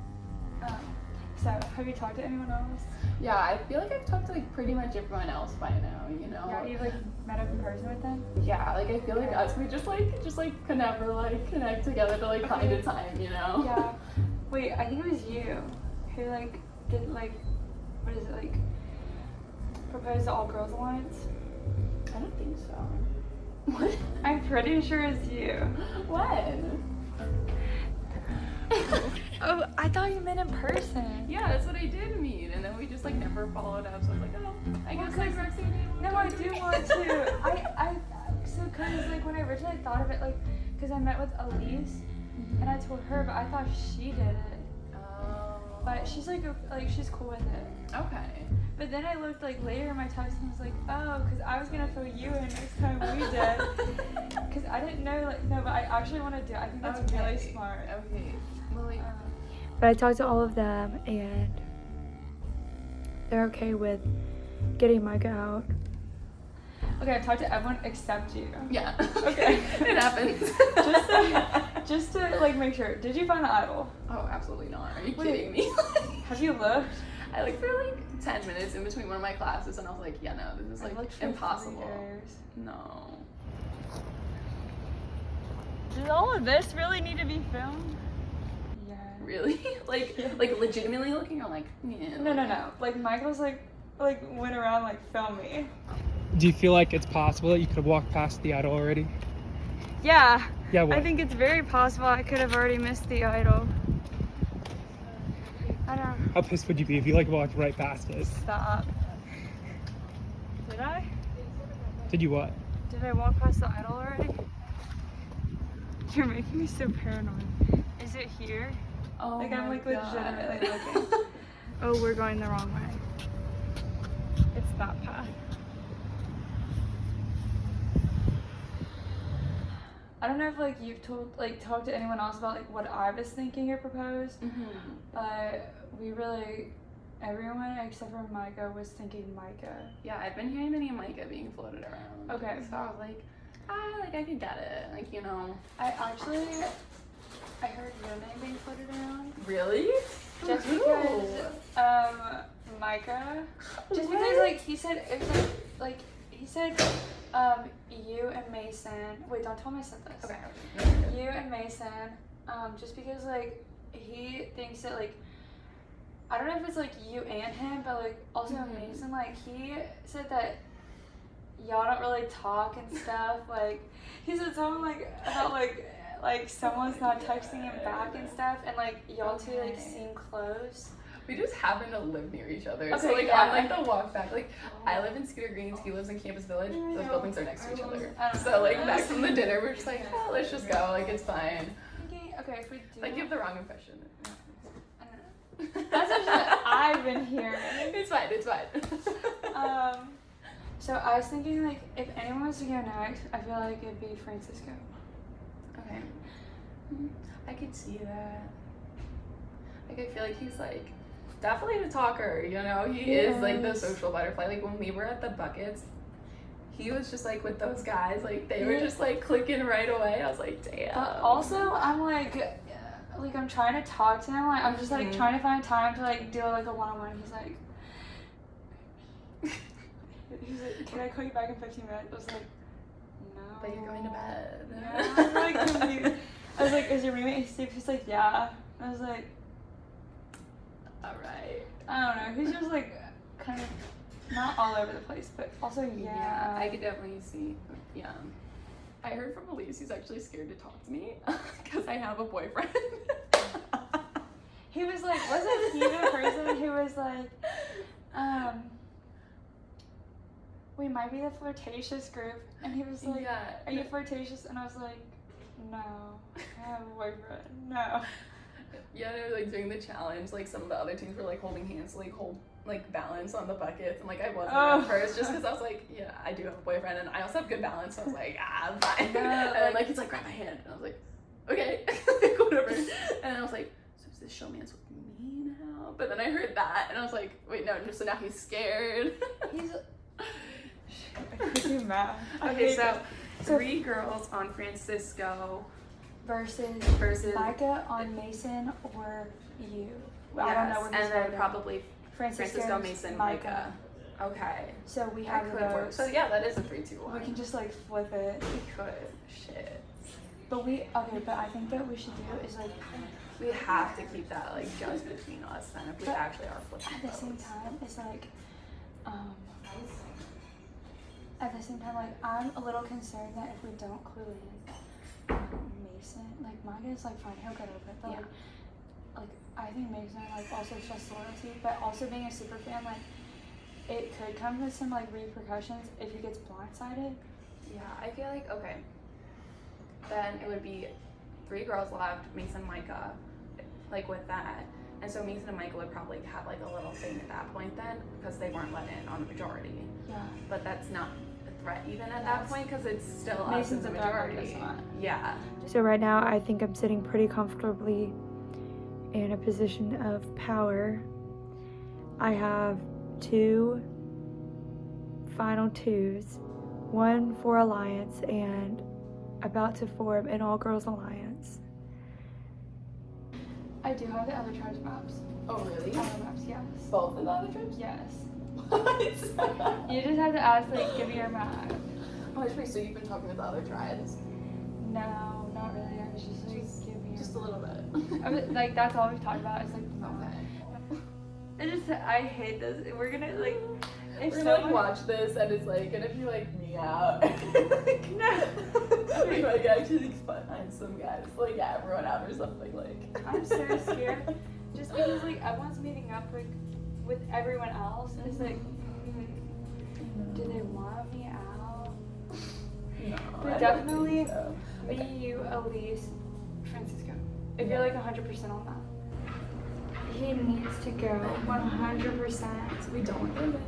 So, have you talked to anyone else? Yeah, I feel like I've talked to like pretty much everyone else by now, you know? Yeah, you like met up in person with them? Yeah, like I feel like us, we just could never like connect together to like find a time, you know? Yeah. Wait, I think it was you who like did like, what is it, like propose the all girls alliance? I don't think so. What? I'm pretty sure it's you. When? Oh, I thought you meant in person. Yeah, that's what I did mean, and then we just like never followed up. So I was like, oh, I guess like Roxanne. No, I do want to. So cause like when I originally thought of it, like, cause I met with Elise, and I told her, but I thought she did it. Oh. But she's like she's cool with it. Okay. But then I looked like later in my text and was like, oh, cause I was gonna throw you in next time we did. Cause I didn't know, like, no, but I actually want to do it. I think that's really smart. Okay. Well, like, but I talked to all of them, and they're okay with getting Micah out. Okay, I've talked to everyone except you. Yeah. Okay. It happens. just to like make sure. Did you find the idol? Oh, absolutely not. Are you kidding me? Have you looked? I looked for like 10 minutes in between one of my classes, and I was like, yeah, no, this is like impossible. No. Does all of this really need to be filmed? Yeah. Really? like legitimately looking, or like, yeah. No. Like Michael's like went around like film me. Do you feel like it's possible that you could have walked past the idol already? Yeah. Yeah, what? I think it's very possible I could have already missed the idol. I don't know. How pissed would you be if you like walked right past it? Stop. Did I? Did you what? Did I walk past the idol already? You're making me so paranoid. Is it here? Oh like, my I'm like God. legitimately looking. Oh, we're going the wrong way. It's that path. I don't know if like you've talked to anyone else about like what I was thinking or proposed, but everyone except for Micah was thinking Micah. Yeah, I've been hearing the name Micah being floated around. Okay. So I was like, I could get it. Like, you know. I heard your name being floated around. Really? Just because, Micah. Just because, like, he said, it was like he said, you and Mason. Wait, don't tell me I said this. Okay. You and Mason, just because, like, he thinks that, like, I don't know if it's, like, you and him, but, like, also Mason, like, he said that y'all don't really talk and stuff. Like, he said something, like, about, like someone's not texting him back and stuff, and, like, y'all two, like, seem close. We just happen to live near each other. Okay, so, like, yeah. on, like, the walk back, like, I live in Scooter Greens, he lives in Campus Village. Those buildings are next to each other. So, like, back from the dinner, we're just like, oh, let's just go. Like, it's fine. Okay, if we do. Like, you have the wrong impression. That's actually what I've been hearing. It's fine. So I was thinking, like, if anyone wants to go next, I feel like it'd be Francisco. Okay. I could see that. Like, I feel like he's like definitely the talker, you know? He is like the social butterfly. Like, when we were at the buckets, he was just like with those guys, like they were just like clicking right away. I was like, damn. But also, I'm like I'm trying to talk to him. Like, I'm just like trying to find time to like do like a one-on-one. He's like, can I call you back in 15 minutes? I was like, no. But you're going to bed. Yeah. I'm like confused. I was like, is your roommate asleep? He's like, yeah. I was like, all right. I don't know. He's just like kind of not all over the place, but also Yeah, I could definitely see. Yeah. I heard from Elise he's actually scared to talk to me because I have a boyfriend. He was like, wasn't he the person who was like, we might be the flirtatious group? And he was like, are you flirtatious? And I was like, no, I have a boyfriend. No. Yeah, they were like doing the challenge. Like, some of the other teams were like holding hands to like hold like balance on the buckets, and like I wasn't at first just because I was like, yeah, I do have a boyfriend and I also have good balance, so I was like, I'm fine. And then like he's like, grab my hand, and I was like, okay, like, whatever. And then I was like, so is this showman's with me now? But then I heard that and I was like, wait, no, so now he's scared. He's too mad. Okay, so 3 girls on Francisco versus Micah on Mason or you. I don't know where he's and then going. Probably Francisco, Mason, Micah. Okay. So we have that could work. So yeah, that is a 3-2-1. We can just like flip it. We could. Shit. But but I think that we should do is like we have to keep that like just between us then if we actually are flipping. At the same time, it's like at the same time, like I'm a little concerned that if we don't clue in Mason, like Micah is like fine, he'll get over it. But like I think Mason like also just loyalty, but also being a super fan, like it could come with some like repercussions if he gets blindsided. Yeah, I feel like okay. Then it would be 3 girls left, Mason, Micah, like with that. And so Mason and Micah would probably have like a little thing at that point then, because they weren't let in on the majority. Yeah. But that's not a threat even at that point, because it's still Mason's us as a the majority. Yeah. So right now I think I'm sitting pretty comfortably in a position of power. I have 2 final 2s, 1 for Alliance and about to form an all-girls alliance. I do have the other tribes maps. Oh really? Other maps, yes. Both of the other tribes? Yes. What? You just have to ask, like, give me your map. Oh, wait, so you've been talking with the other tribes? No, not really. I was just like, give me just a little bit. I was, like, that's all we've talked about. It's like, okay. I hate this. We're gonna like. If we're gonna like watch this and it's like gonna be like me out. Like, no. We like actually find some guys like everyone out or something like. I'm so scared. Just because like everyone's meeting up like with everyone else. And it's like, do they want me out? No. But definitely me, you, Elise, Francisco. If you're like 100% on that. He needs to go 100%. We don't want to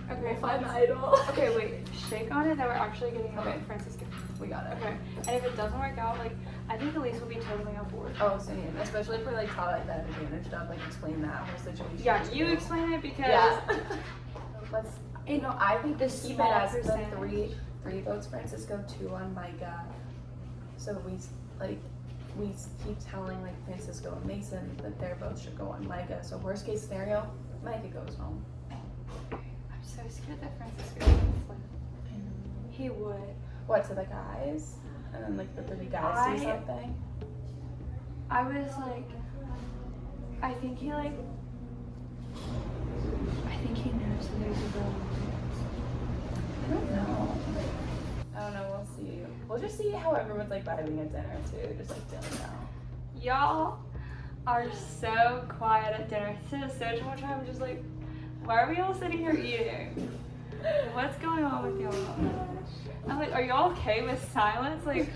Okay, we'll find the idol. Okay, wait. Shake on it that we're actually getting okay. Francisco. We got it. Okay. And if it doesn't work out, like I think Elise will be totally on board. Oh, same. Especially if we like taught like that advantage stuff, like explain that whole situation. Yeah, you explain it because let's. You know, I think the keep it as the three votes Francisco, 2 on Micah. So we keep telling like Francisco and Mason that their votes should go on Micah. So worst case scenario, Micah goes home. I'm so scared that Francisco would flip. He would. What, to the guys? And then like the 3 guys do something? I was like, I think he knows that there's a girl. I don't know, we'll see. We'll just see how everyone's like vibing at dinner too, just like chilling out. Y'all are so quiet at dinner. So much time, I'm just like, why are we all sitting here eating? What's going on with y'all? I'm like, are y'all okay with silence? Like,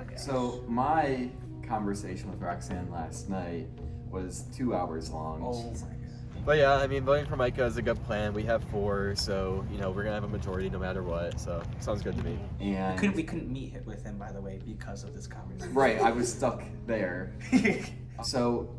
okay. So my conversation with Roxanne last night was 2 hours long. Oh my God. But yeah, I mean, voting for Micah is a good plan. We have 4, so you know we're gonna have a majority no matter what. So sounds good to me. And we couldn't meet with him, by the way, because of this conversation. Right, I was stuck there. So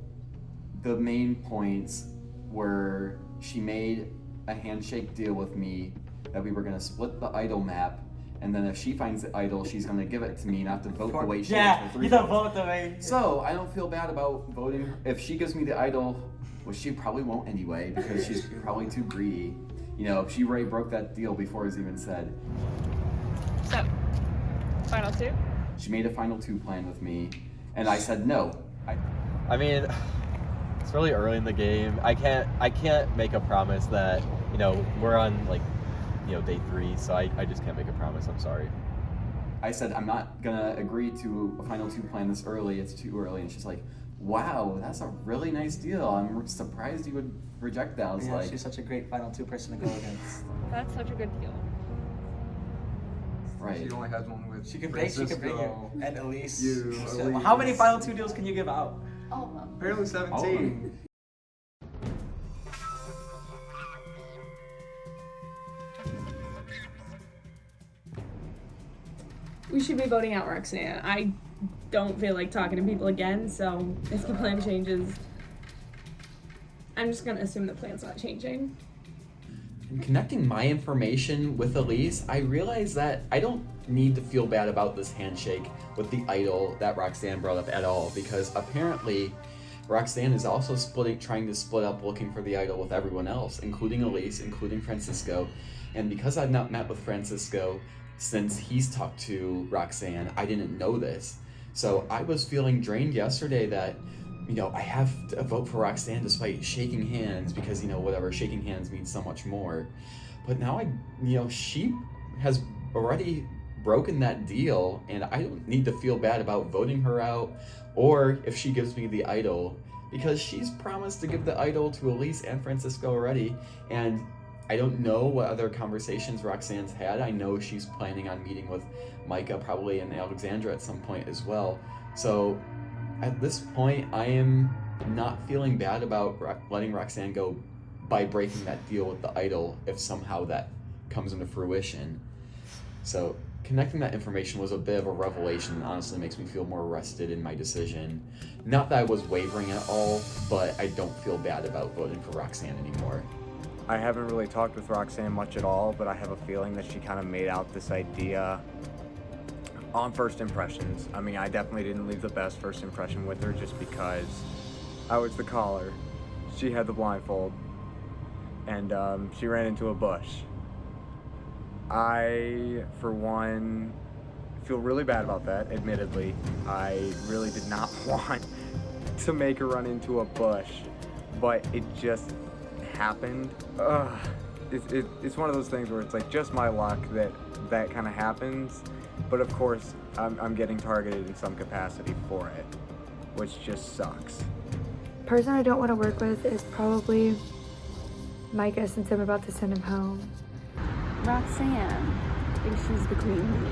the main points were she made a handshake deal with me that we were gonna split the idol map, and then if she finds the idol, she's gonna give it to me, not to vote the way she Yeah, does for 3 you don't votes. vote the way. So I don't feel bad about voting. If she gives me the idol, which she probably won't anyway, because she's probably too greedy. You know, she already broke that deal before it was even said. So, final 2? She made a final 2 plan with me, and I said no. I mean, it's really early in the game. I can't make a promise that, you know, we're on like, you know, day 3, so I just can't make a promise. I'm sorry. I said I'm not gonna agree to a final 2 plan this early. It's too early, and she's like, "Wow, that's a really nice deal. I'm surprised you would reject that." I was like, she's such a great final 2 person to go against. That's such a good deal. Right. She only has one with She can bring Francisco, you. And Elise. you, Elise. How many final 2 deals can you give out? All of them. Apparently 17. We should be voting out Roxanne. I don't feel like talking to people again, so if the plan changes, I'm just gonna assume the plan's not changing. in connecting my information with Elise, I realized that I don't need to feel bad about this handshake with the idol that Roxanne brought up at all, because apparently Roxanne is also trying to split up looking for the idol with everyone else, including Elise, including Francisco. And because I've not met with Francisco since he's talked to Roxanne, I didn't know this. So I was feeling drained yesterday that, you know, I have to vote for Roxanne despite shaking hands because, you know, whatever, shaking hands means so much more. But now she has already broken that deal, and I don't need to feel bad about voting her out or if she gives me the idol, because she's promised to give the idol to Elise and Francisco already, and I don't know what other conversations Roxanne's had. I know she's planning on meeting with Micah probably and Alexandra at some point as well. So at this point, I am not feeling bad about letting Roxanne go by breaking that deal with the idol if somehow that comes into fruition. So connecting that information was a bit of a revelation and honestly makes me feel more rested in my decision. Not that I was wavering at all, but I don't feel bad about voting for Roxanne anymore. I haven't really talked with Roxanne much at all, but I have a feeling that she kind of made out this idea on first impressions. I mean, I definitely didn't leave the best first impression with her just because I was the caller. She had the blindfold, and she ran into a bush. I, for one, feel really bad about that, admittedly. I really did not want to make her run into a bush, but it just happened. It's one of those things where it's like just my luck that kind of happens, but of course I'm getting targeted in some capacity for it, which just sucks. Person I don't want to work with is probably Micah, since I'm about to send him home. Roxanne thinks she's the queen bee.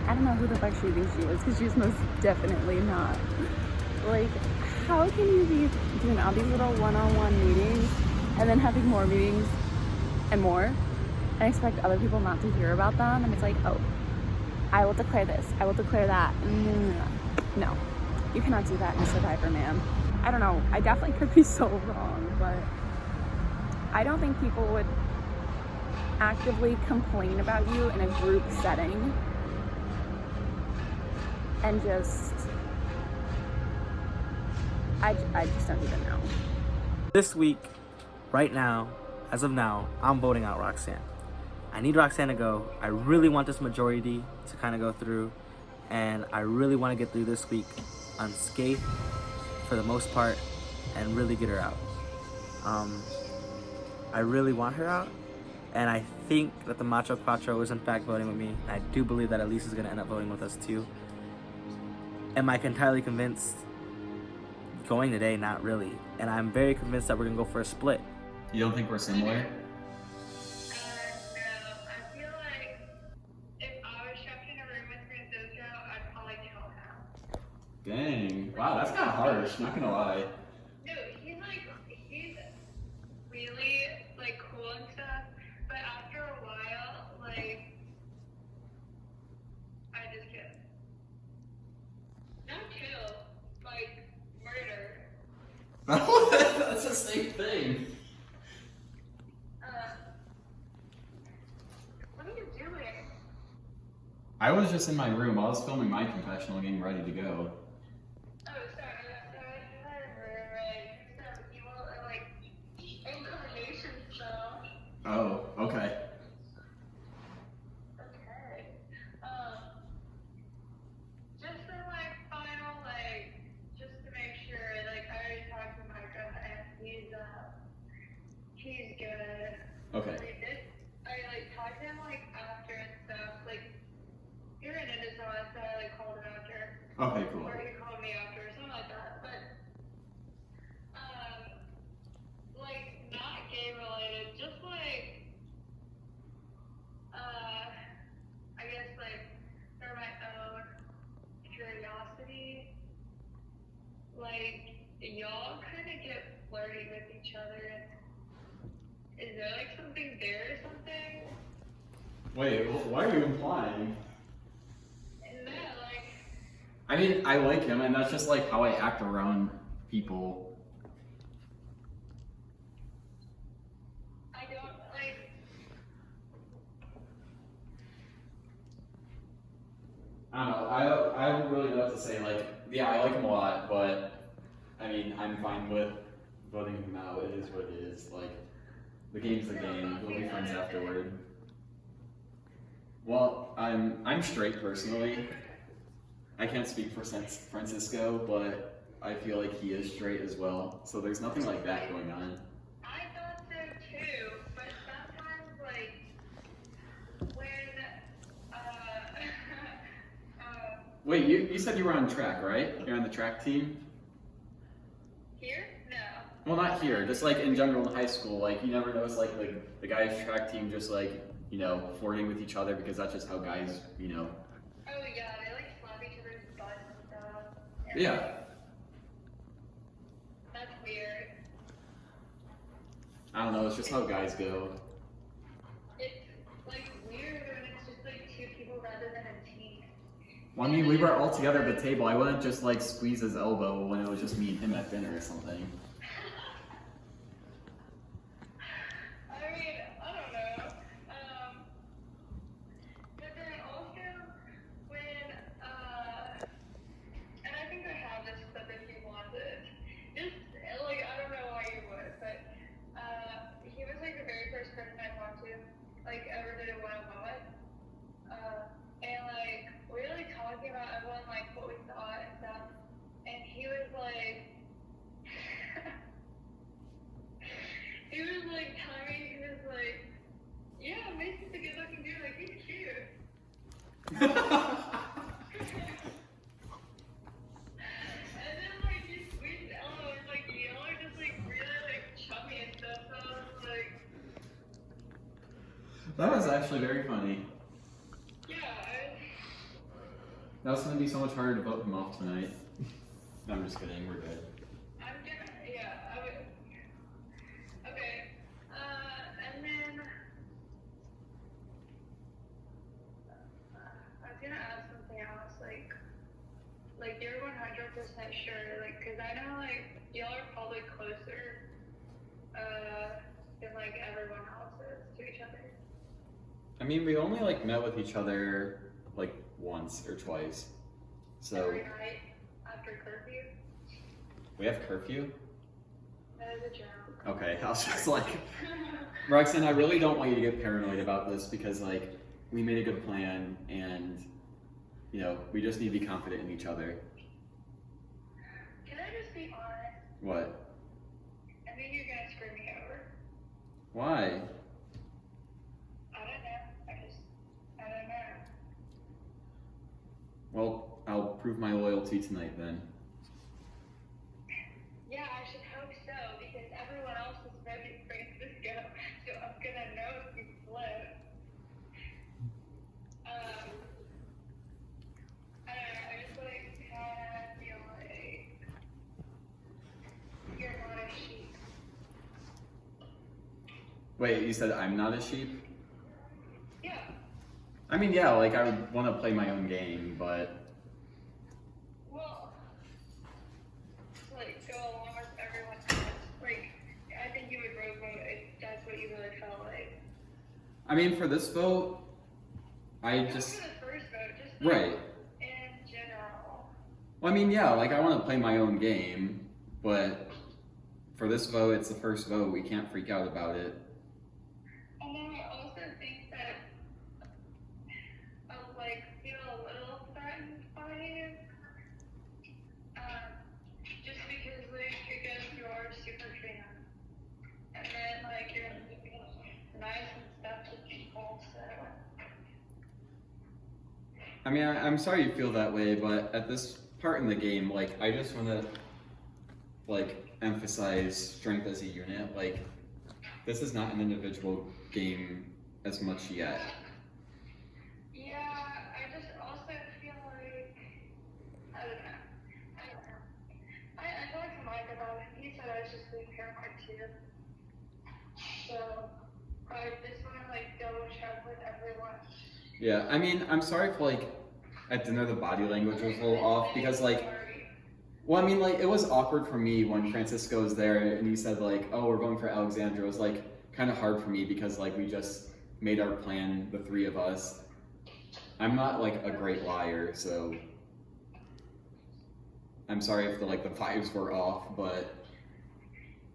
I don't know who the fuck she thinks she is, because she's most definitely not. Like, how can you be doing all these little one-on-one meetings and then having more meetings and more and expect other people not to hear about them? And it's like, oh, I will declare this, I will declare that. No, you cannot do that in Survivor, man. I don't know, I definitely could be so wrong, but I don't think people would actively complain about you in a group setting and just, I just don't even know. This week, right now, as of now, I'm voting out Roxanne. I need Roxanne to go. I really want this majority to kind of go through, and I really want to get through this week unscathed for the most part and really get her out. I really want her out, and I think that the Macho Quattro is in fact voting with me. I do believe that Elise is going to end up voting with us too. Am I entirely convinced? Going today, not really. And I'm very convinced that we're going to go for a split. You don't think we're similar? Dang. Wow, that's kind of harsh, not gonna lie. No, he's really cool and stuff, but after a while, I just can't. Not kill, murder. the same thing. What are you doing? I was just in my room. I was filming my confessional, getting ready to go. Oh, sorry. Some evil, like, incarnation stuff. Oh, okay. Okay. Just for my final, like, just to make sure, like, I already talked to Micah and he's good. Okay. I, like, talked to him, like, after and stuff, like, he ran into someone, so I, like, called him after. Okay, cool. Or he called me after, or something like that, but, like, not gay related, just, like, I guess, like, for my own curiosity, like, y'all kind of get flirty with each other, and is there, like, something there or something? Wait, what are you implying? No, like, I mean, I like him, and that's just like how I act around people. I don't, like, I don't know. I don't really know what to say. Like, yeah, I like him a lot, but I mean, I'm fine with voting him out. It is what it is. Like, the game's the game. We'll be friends afterward. Well, I'm straight personally. I can't speak for Francisco, but I feel like he is straight as well. So there's nothing like that going on. I thought so too, but sometimes, like, when, Wait, you said you were on track, right? You're on the track team? here? No. Well, not here, just like in general in high school. Like, you never notice like the guys' track team just like, you know, flirting with each other because that's just how guys, you know. Oh yeah, they, like, slap each other's butts and stuff. Yeah. That's weird. I don't know, it's just how guys go. It's, like, weird when it's just, like, two people rather than a team. Well, I mean, we were all together at the table. I wouldn't just like squeeze his elbow when it was just me and him at dinner or something. I mean, I don't know. But then also, when, and I think I have this clip if you want it. Just, like, I don't know why you would, but, he was, like, the very first person I talked to, like, ever did a one-on-one with. And, like, we were, like, talking about everyone, like, what we thought and stuff. And he was, like, he was, like, telling me, he was, like, yeah, Mason's a good-looking dude, like, he's cute. And then, like, you squeezed Ella, and, like, y'all are just, like, really, like, chummy and stuff, so I was, like, That was actually very funny. yeah, That was gonna be so much harder to vote him off tonight. No, I'm just kidding, we're good. I'm gonna, yeah, I would. Okay, and then I was gonna ask something else, like you're 100% sure, like, cause I know, like, y'all are probably closer, than, like, everyone else is to each other. I mean, we only like met with each other like once or twice. So Every night after curfew. we have curfew? That is a joke. Okay, I was just like, Roxanne, I really don't want you to get paranoid about this because like we made a good plan and you know, we just need to be confident in each other. Can I just be honest? What? I think you're gonna screw me over. Why? I don't know. I don't know. Well, I'll prove my loyalty tonight then. Yeah, I should hope so, because everyone else is voting Francisco, so I'm gonna know if you flip. I don't know, I just, like, kinda feel like you're not a sheep. Wait, you said I'm not a sheep? Yeah. I mean, yeah, like I would want to play my own game, but Well, like, go along with everyone else. Like, I mean, for this vote, I just. Right. In general. Well, I mean, yeah, like I want to play my own game, but for this vote, it's the first vote. We can't freak out about it. And then I also think that I like feel a little threatened by it. Just because like I guess you are super fan. And then like you're nice and stuff to people, so I mean, I'm sorry you feel that way, but at this part in the game, like, I just want to, like, emphasize strength as a unit. Like, this is not an individual game as much yet. yeah, I just also feel like I don't know. I talked to Mike about it. He said I was just being paranoid too. So I just want to like double check with everyone. Yeah, I mean, I'm sorry if, like, at dinner the body language was a little off, because, like, well, I mean, like, it was awkward for me when Francisco's there and he said, like, oh, we're going for Alexandra. It was, like, kind of hard for me because, like, we just made our plan, the three of us. I'm not, like, a great liar, so I'm sorry if the vibes were off, but,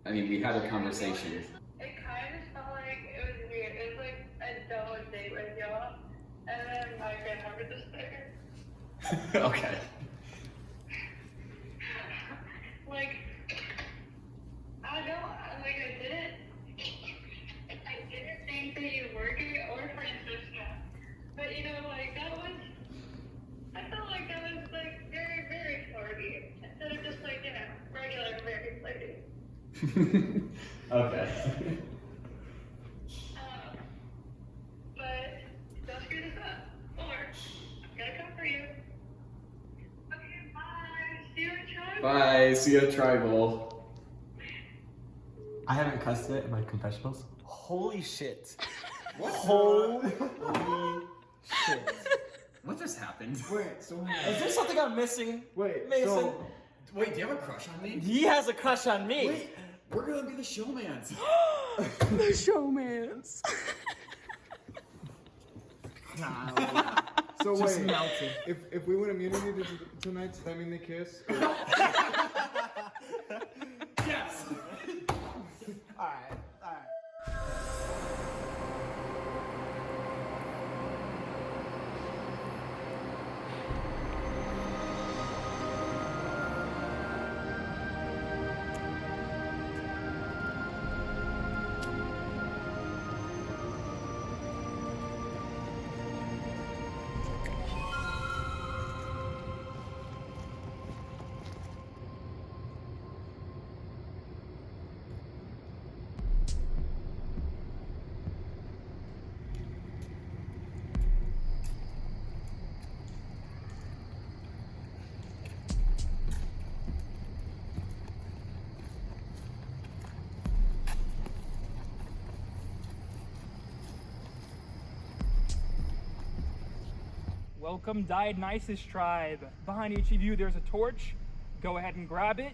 I mean, we had a conversation. It kind of felt like it was weird. It was like a double date with y'all, and then Mike and I were just there. Okay. Like, I didn't think that you were gay or Francisco, but you know, like I felt like that was like very, very flirty instead of just like, you know, regular, very flirty. Okay. But don't screw this up, or I'm gonna come for you. Okay, bye. See you in Tribal. Bye, see you at Tribal. I haven't cussed it in my confessionals. Holy shit. What? Holy shit. What just happened? Wait, so is there something I'm missing? Wait, Mason. Wait, do you have a crush on me? He has a crush on me. Wait, we're gonna be the showmans. The showmans. So Just wait, melted. if we win immunity tonight, does that mean they kiss? Yes. Alright. Welcome, Dionysus tribe. Behind each of you, there's a torch. Go ahead and grab it,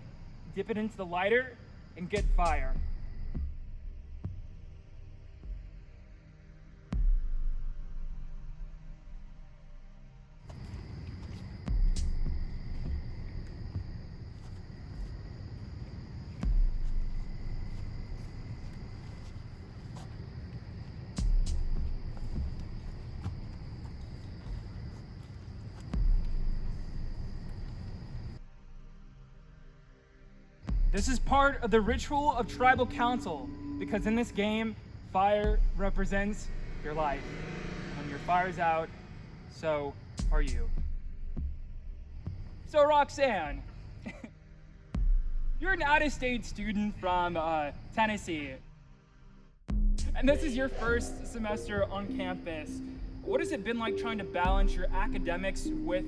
dip it into the lighter, and get fire. This is part of the ritual of tribal council, because in this game, fire represents your life. When your fire's out, so are you. So Roxanne, you're an out-of-state student from Tennessee, and this is your first semester on campus. What has it been like trying to balance your academics with,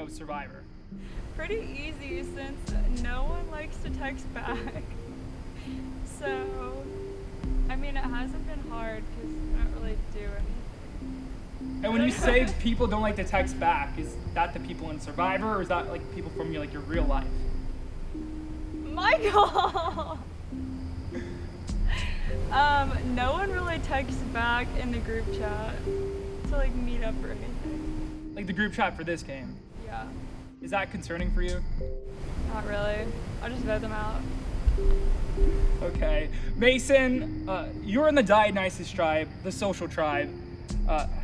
Survivor? Pretty easy since no one likes to text back. So, I mean, it hasn't been hard because I don't really do anything. And when you say people don't like to text back, is that the people in Survivor, or is that like people from your real life? Michael! no one really texts back in the group chat to like meet up or anything. Like the group chat for this game? Yeah, Is that concerning for you? not really. I'll just vote them out. Okay. Mason, you're in the Dionysus tribe, the social tribe.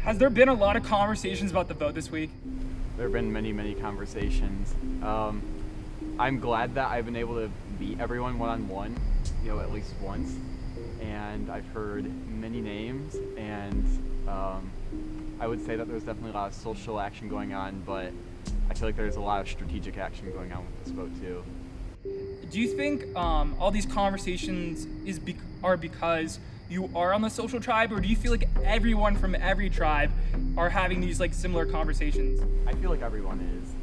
Has there been a lot of conversations about the vote this week? There have been many conversations. I'm glad that I've been able to beat everyone one-on-one, at least once. And I've heard many names, and I would say that there's definitely a lot of social action going on, but I feel like there's a lot of strategic action going on with this vote too. Do you think all these conversations are because you are on the social tribe, or do you feel like everyone from every tribe are having these like similar conversations? I feel like everyone is.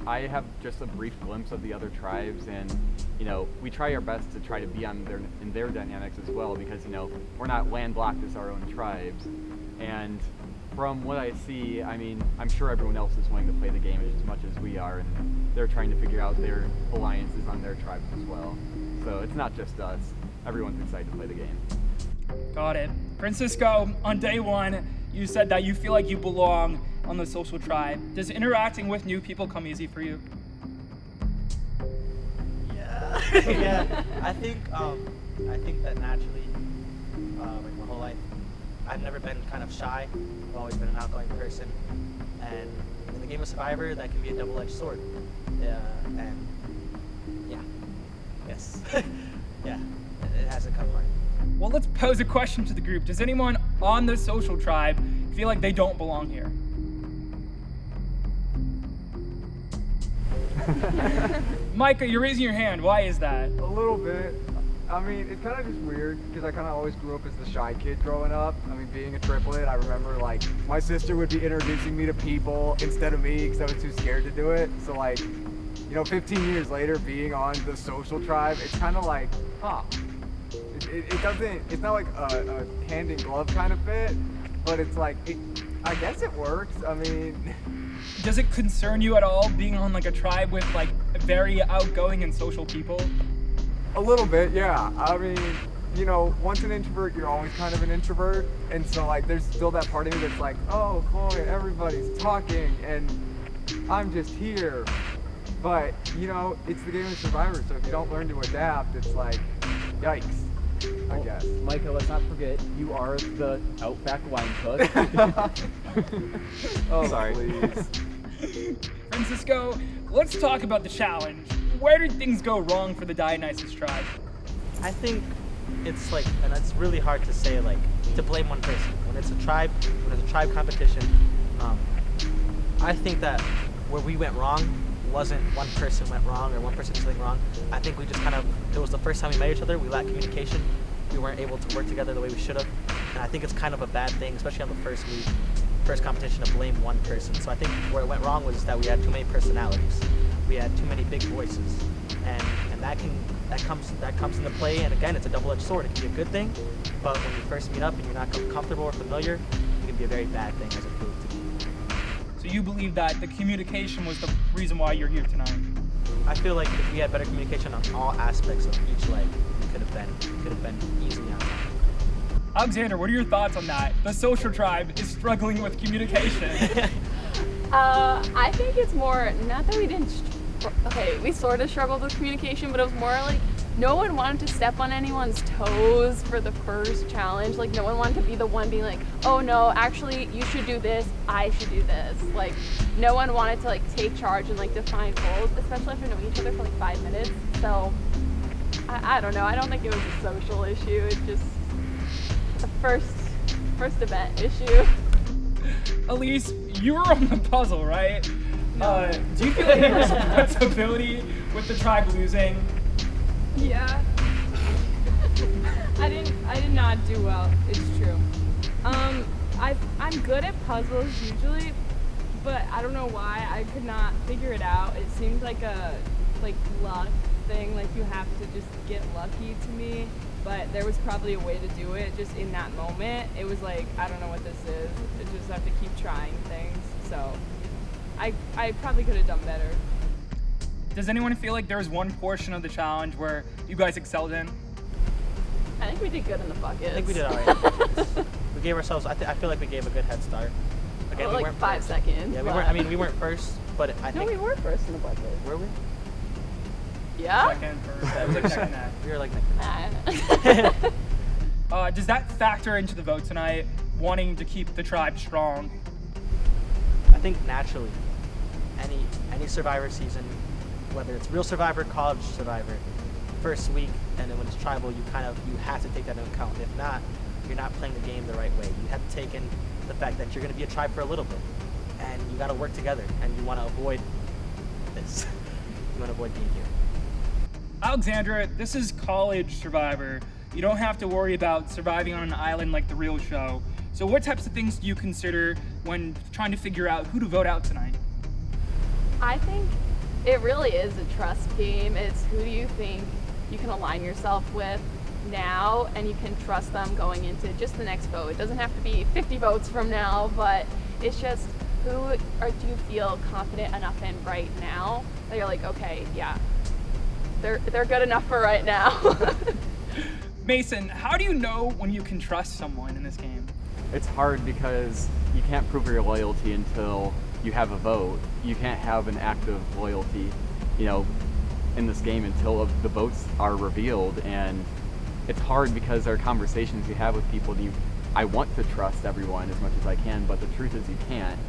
I have just a brief glimpse of the other tribes, and we try our best to try to be in their dynamics as well, because we're not landlocked as our own tribes. And from what I see, I'm sure everyone else is willing to play the game as much as we are, and they're trying to figure out their alliances on their tribes as well. So it's not just us. Everyone's excited to play the game. Got it. Francisco, on day one, you said that you feel like you belong on the social tribe. Does interacting with new people come easy for you? Yeah. Yeah. I think that naturally, like my whole life, I've never been kind of shy. I've always been an outgoing person. And in the game of Survivor, that can be a double-edged sword. And yeah. Yes. Yeah. It hasn't come hard. Well, let's pose a question to the group. Does anyone on the social tribe feel like they don't belong here? Micah, you're raising your hand. Why is that? A little bit. It's kind of just weird because I kind of always grew up as the shy kid growing up. Being a triplet, I remember like my sister would be introducing me to people instead of me because I was too scared to do it. So 15 years later, being on the social tribe, it's kind of like, it's not like a hand in glove kind of fit, but it's like, I guess it works. Does it concern you at all being on like a tribe with like very outgoing and social people? A little bit, yeah. Once an introvert, you're always kind of an introvert. And so there's still that part of me that's like, oh boy, everybody's talking and I'm just here. But, it's the game of Survivor, so if you don't learn to adapt, it's like, yikes, I guess. Micah, let's not forget, you are the Outback wine cook. Oh, sorry. Please. Francisco, let's talk about the challenge. Where did things go wrong for the Dionysus tribe? I think it's and it's really hard to say, to blame one person. When it's a tribe competition, I think that where we went wrong wasn't one person went wrong or one person did something wrong. I think we just it was the first time we met each other, we lacked communication. We weren't able to work together the way we should have. And I think it's kind of a bad thing, especially on the first week, first competition, to blame one person. So I think where it went wrong was that we had too many personalities. We had too many big voices. And that comes into play, and again, it's a double-edged sword. It can be a good thing, but when you first meet up and you're not comfortable or familiar, it can be a very bad thing, as it proved to be. So you believe that the communication was the reason why you're here tonight? I feel like if we had better communication on all aspects of each leg, it could have been easily out. Alexander, what are your thoughts on that? The social tribe is struggling with communication. I think it's more, not that we didn't, we sort of struggled with communication, but it was more like no one wanted to step on anyone's toes for the first challenge. Like no one wanted to be the one being like, oh no, actually you should do this, I should do this. Like no one wanted to take charge and define goals, especially after knowing each other for 5 minutes. So I don't know, I don't think it was a social issue, it's just a first event issue. Elise, you were on the puzzle, right? Do you feel like there was responsibility with the tribe losing? Yeah. I did not do well, it's true. I'm good at puzzles usually, but I don't know why I could not figure it out. It seems like a luck thing, you have to just get lucky to me, but there was probably a way to do it just in that moment. It was I don't know what this is. I just have to keep trying things. So I probably could have done better. Does anyone feel like there was one portion of the challenge where you guys excelled in? I think we did good in the buckets. I think we did all right. We gave ourselves. I feel like we gave a good head start. Again, we like weren't 5 first. seconds. Yeah, we but- weren't. I mean, we weren't first, but I think. No, we were first in the bucket. Were we? Yeah. Second, first. It was like neck and neck. We were like neck and neck. Does that factor into the vote tonight, wanting to keep the tribe strong? I think naturally, any Survivor season, whether it's real Survivor, college Survivor, first week, and then when it's tribal, you have to take that into account. If not, you're not playing the game the right way. You have to take in the fact that you're going to be a tribe for a little bit, and you got to work together, and you want to avoid this. You want to avoid being here. Alexandra, this is college Survivor. You don't have to worry about surviving on an island like the real show. So what types of things do you consider when trying to figure out who to vote out tonight? I think it really is a trust game. It's who do you think you can align yourself with now, and you can trust them going into just the next vote. It doesn't have to be 50 votes from now, but it's just who do you feel confident enough in right now that you're like, okay, yeah, they're good enough for right now. Mason, how do you know when you can trust someone in this game? It's hard because you can't prove your loyalty until you have a vote. You can't have an active loyalty, in this game until the votes are revealed. And it's hard because there are conversations you have with people I want to trust everyone as much as I can, but the truth is you can't.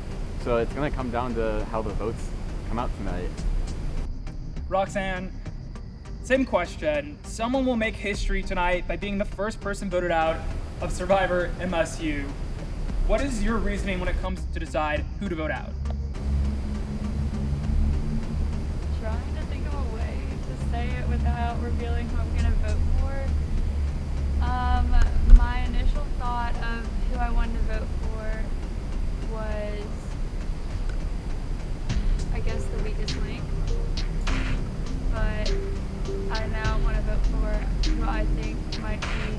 So it's going to come down to how the votes come out tonight. Roxanne, same question. Someone will make history tonight by being the first person voted out of Survivor MSU. What is your reasoning when it comes to decide who to vote out? Trying to think of a way to say it without revealing who I'm going to vote for. My initial thought of who I wanted to vote for was, I guess, the weakest link. But I now want to vote for who I think might be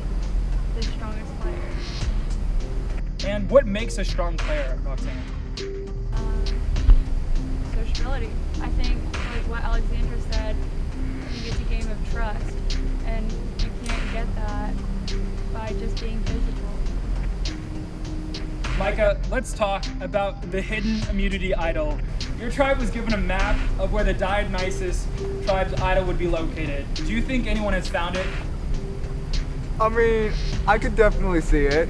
the strongest player. And what makes a strong player, Roxanne? Sociability. I think, like what Alexandra said, it's a game of trust, and you can't get that by just being physical. Micah, let's talk about the hidden immunity idol. Your tribe was given a map of where the Dionysus tribe's idol would be located. Do you think anyone has found it? I mean, I could definitely see it.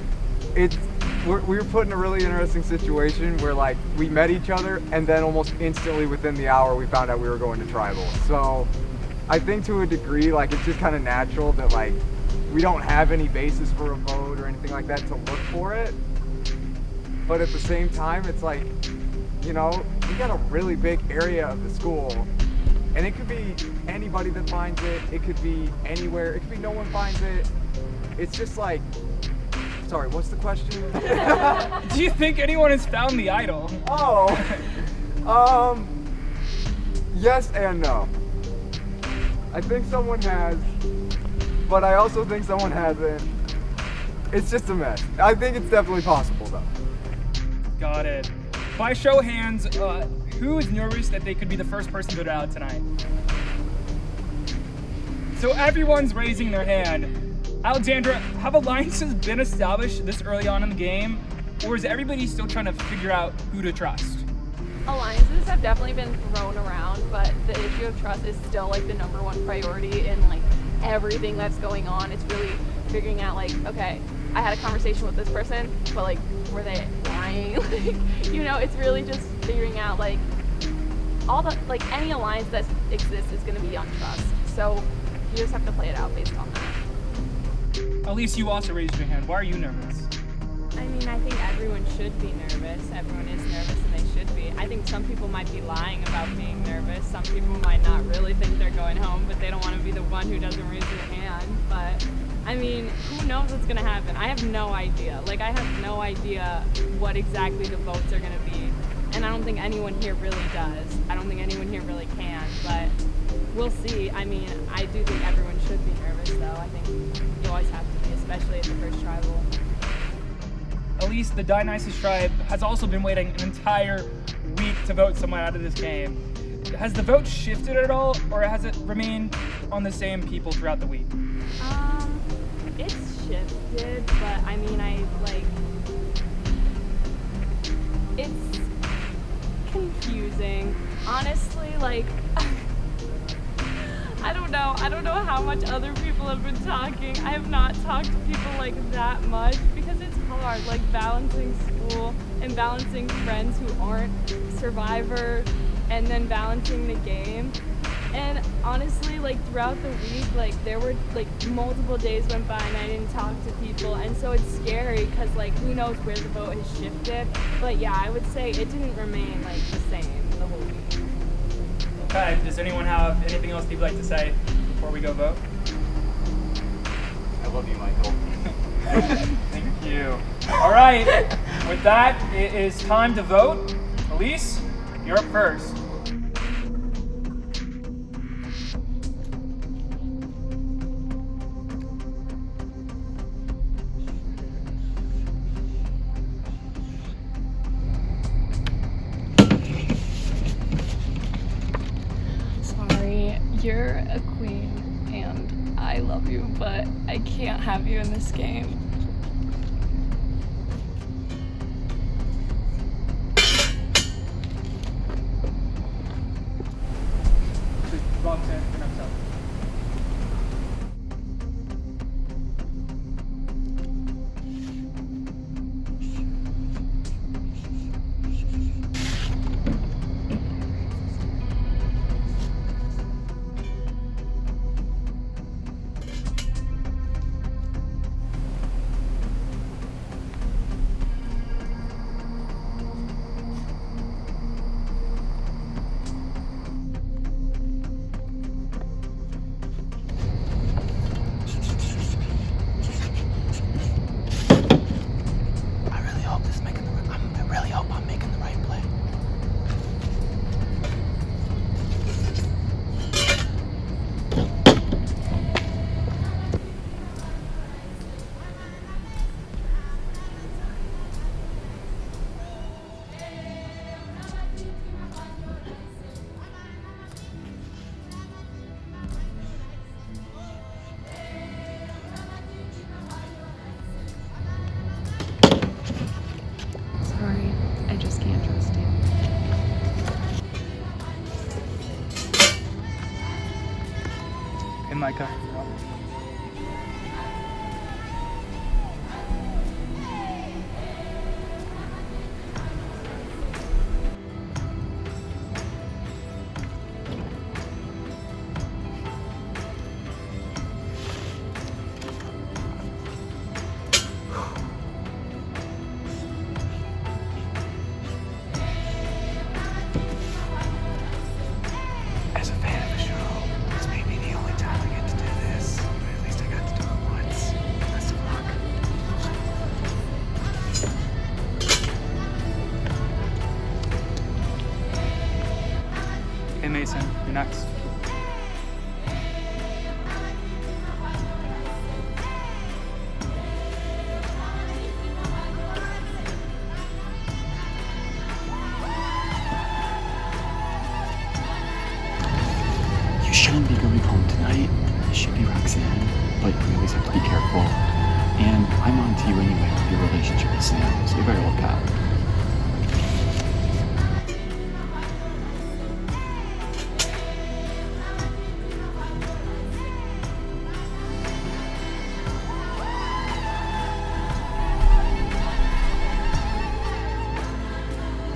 We were put in a really interesting situation where we met each other, and then almost instantly within the hour we found out we were going to tribal. So I think to a degree it's just kind of natural that we don't have any basis for a vote or anything like that to look for it. But at the same time, it's we got a really big area of the school, and it could be anybody that finds it. It could be anywhere. It could be no one finds it. It's just sorry, what's the question? Do you think anyone has found the idol? Yes and no. I think someone has, but I also think someone hasn't. It's just a mess. I think it's definitely possible though. Got it. By show of hands, who is nervous that they could be the first person voted out tonight? So everyone's raising their hand. Alexandra, have alliances been established this early on in the game, or is everybody still trying to figure out who to trust? Alliances have definitely been thrown around, but the issue of trust is still the number one priority in everything that's going on. It's really figuring out okay, I had a conversation with this person, but were they lying? It's really just figuring out all the any alliance that exists is going to be on trust. So you just have to play it out based on that. Elise, you also raised your hand. Why are you nervous? I mean, I think everyone should be nervous. Everyone is nervous and they should be. I think some people might be lying about being nervous. Some people might not really think they're going home, but they don't want to be the one who doesn't raise their hand. But I mean, who knows what's going to happen? I have no idea. I have no idea what exactly the votes are going to be. And I don't think anyone here really does. I don't think anyone here really can, but we'll see. I mean, I do think everyone should be nervous, though. I think you always have to be, especially at the first tribal. Elise, the Dionysus tribe has also been waiting an entire week to vote someone out of this game. Has the vote shifted at all, or has it remained on the same people throughout the week? It's shifted, but I mean, it's confusing. Honestly, like, I don't know how much other people have been talking. I have not talked to people like that much because it's hard, like balancing school and balancing friends who aren't Survivor and then balancing the game. And honestly, like throughout the week, like there were like multiple days went by and I didn't talk to people, and so it's scary because like who knows where the vote has shifted. But yeah, I would say it didn't remain like the same the whole week. Okay, does anyone have anything else they'd like to say before we go vote? I love you, Michael. Thank you. All right, with that, it is time to vote. Elise, you're up first. Sorry, you're a queen and I love you, but I can't have you in this game. Roxanne, you're next up. I really hope I'm making the right play. Sorry, I just can't trust you. Hey, Micah. As a fan of the show, this may be the only time I get to do this, but at least I got to do it once. Best of luck. Hey, Mason, you're next. You shouldn't be going home tonight. It should be Roxanne, but you always have to be careful. And I'm on to you anyway with your relationship with Sam, so you better look out.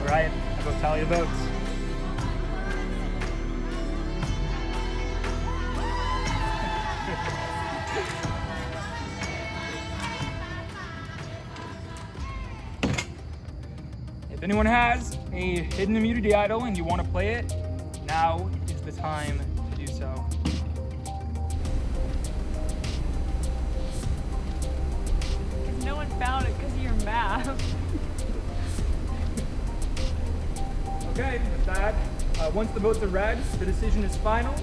All right, I'll go tally the votes. If anyone has a hidden immunity idol and you want to play it, now is the time to do so. Because no one found it because of your math. Okay, with that, once the votes are read, the decision is final.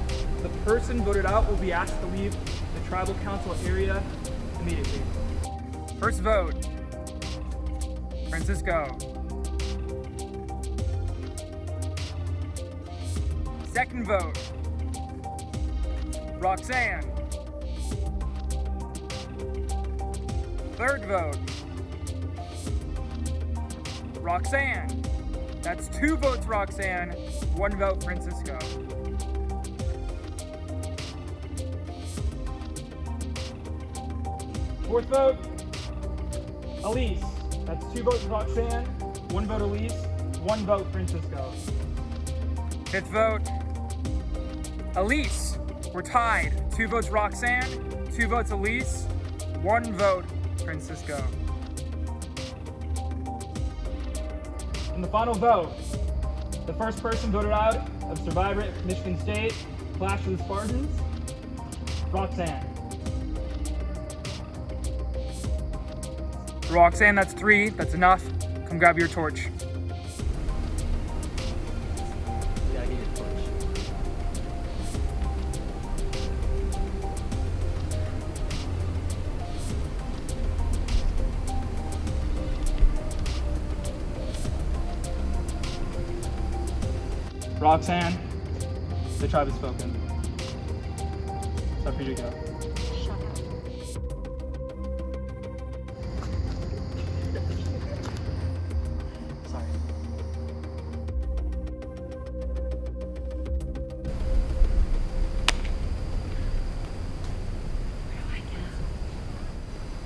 The person voted out will be asked to leave the tribal council area immediately. First vote, Francisco. Second vote, Roxanne. Third vote, Roxanne. That's 2 votes Roxanne, 1 vote Francisco. Fourth vote, Elise. That's 2 votes Roxanne, 1 vote Elise, 1 vote Francisco. Fifth vote, Elise. We're tied. 2 votes Roxanne, 2 votes Elise, 1 vote Francisco. And the final vote, the first person voted out of Survivor at Michigan State, Clash of the Spartans, Roxanne. Roxanne, that's 3. That's enough. Come grab your torch. You gotta get your torch. Roxanne, the tribe has spoken. It's up for you to go.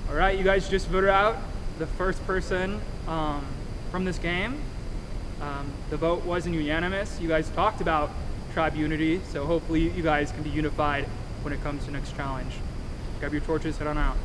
All right, you guys just voted out the first person from this game. The vote wasn't unanimous. You guys talked about tribe unity, so hopefully you guys can be unified when it comes to next challenge. Grab your torches, head on out.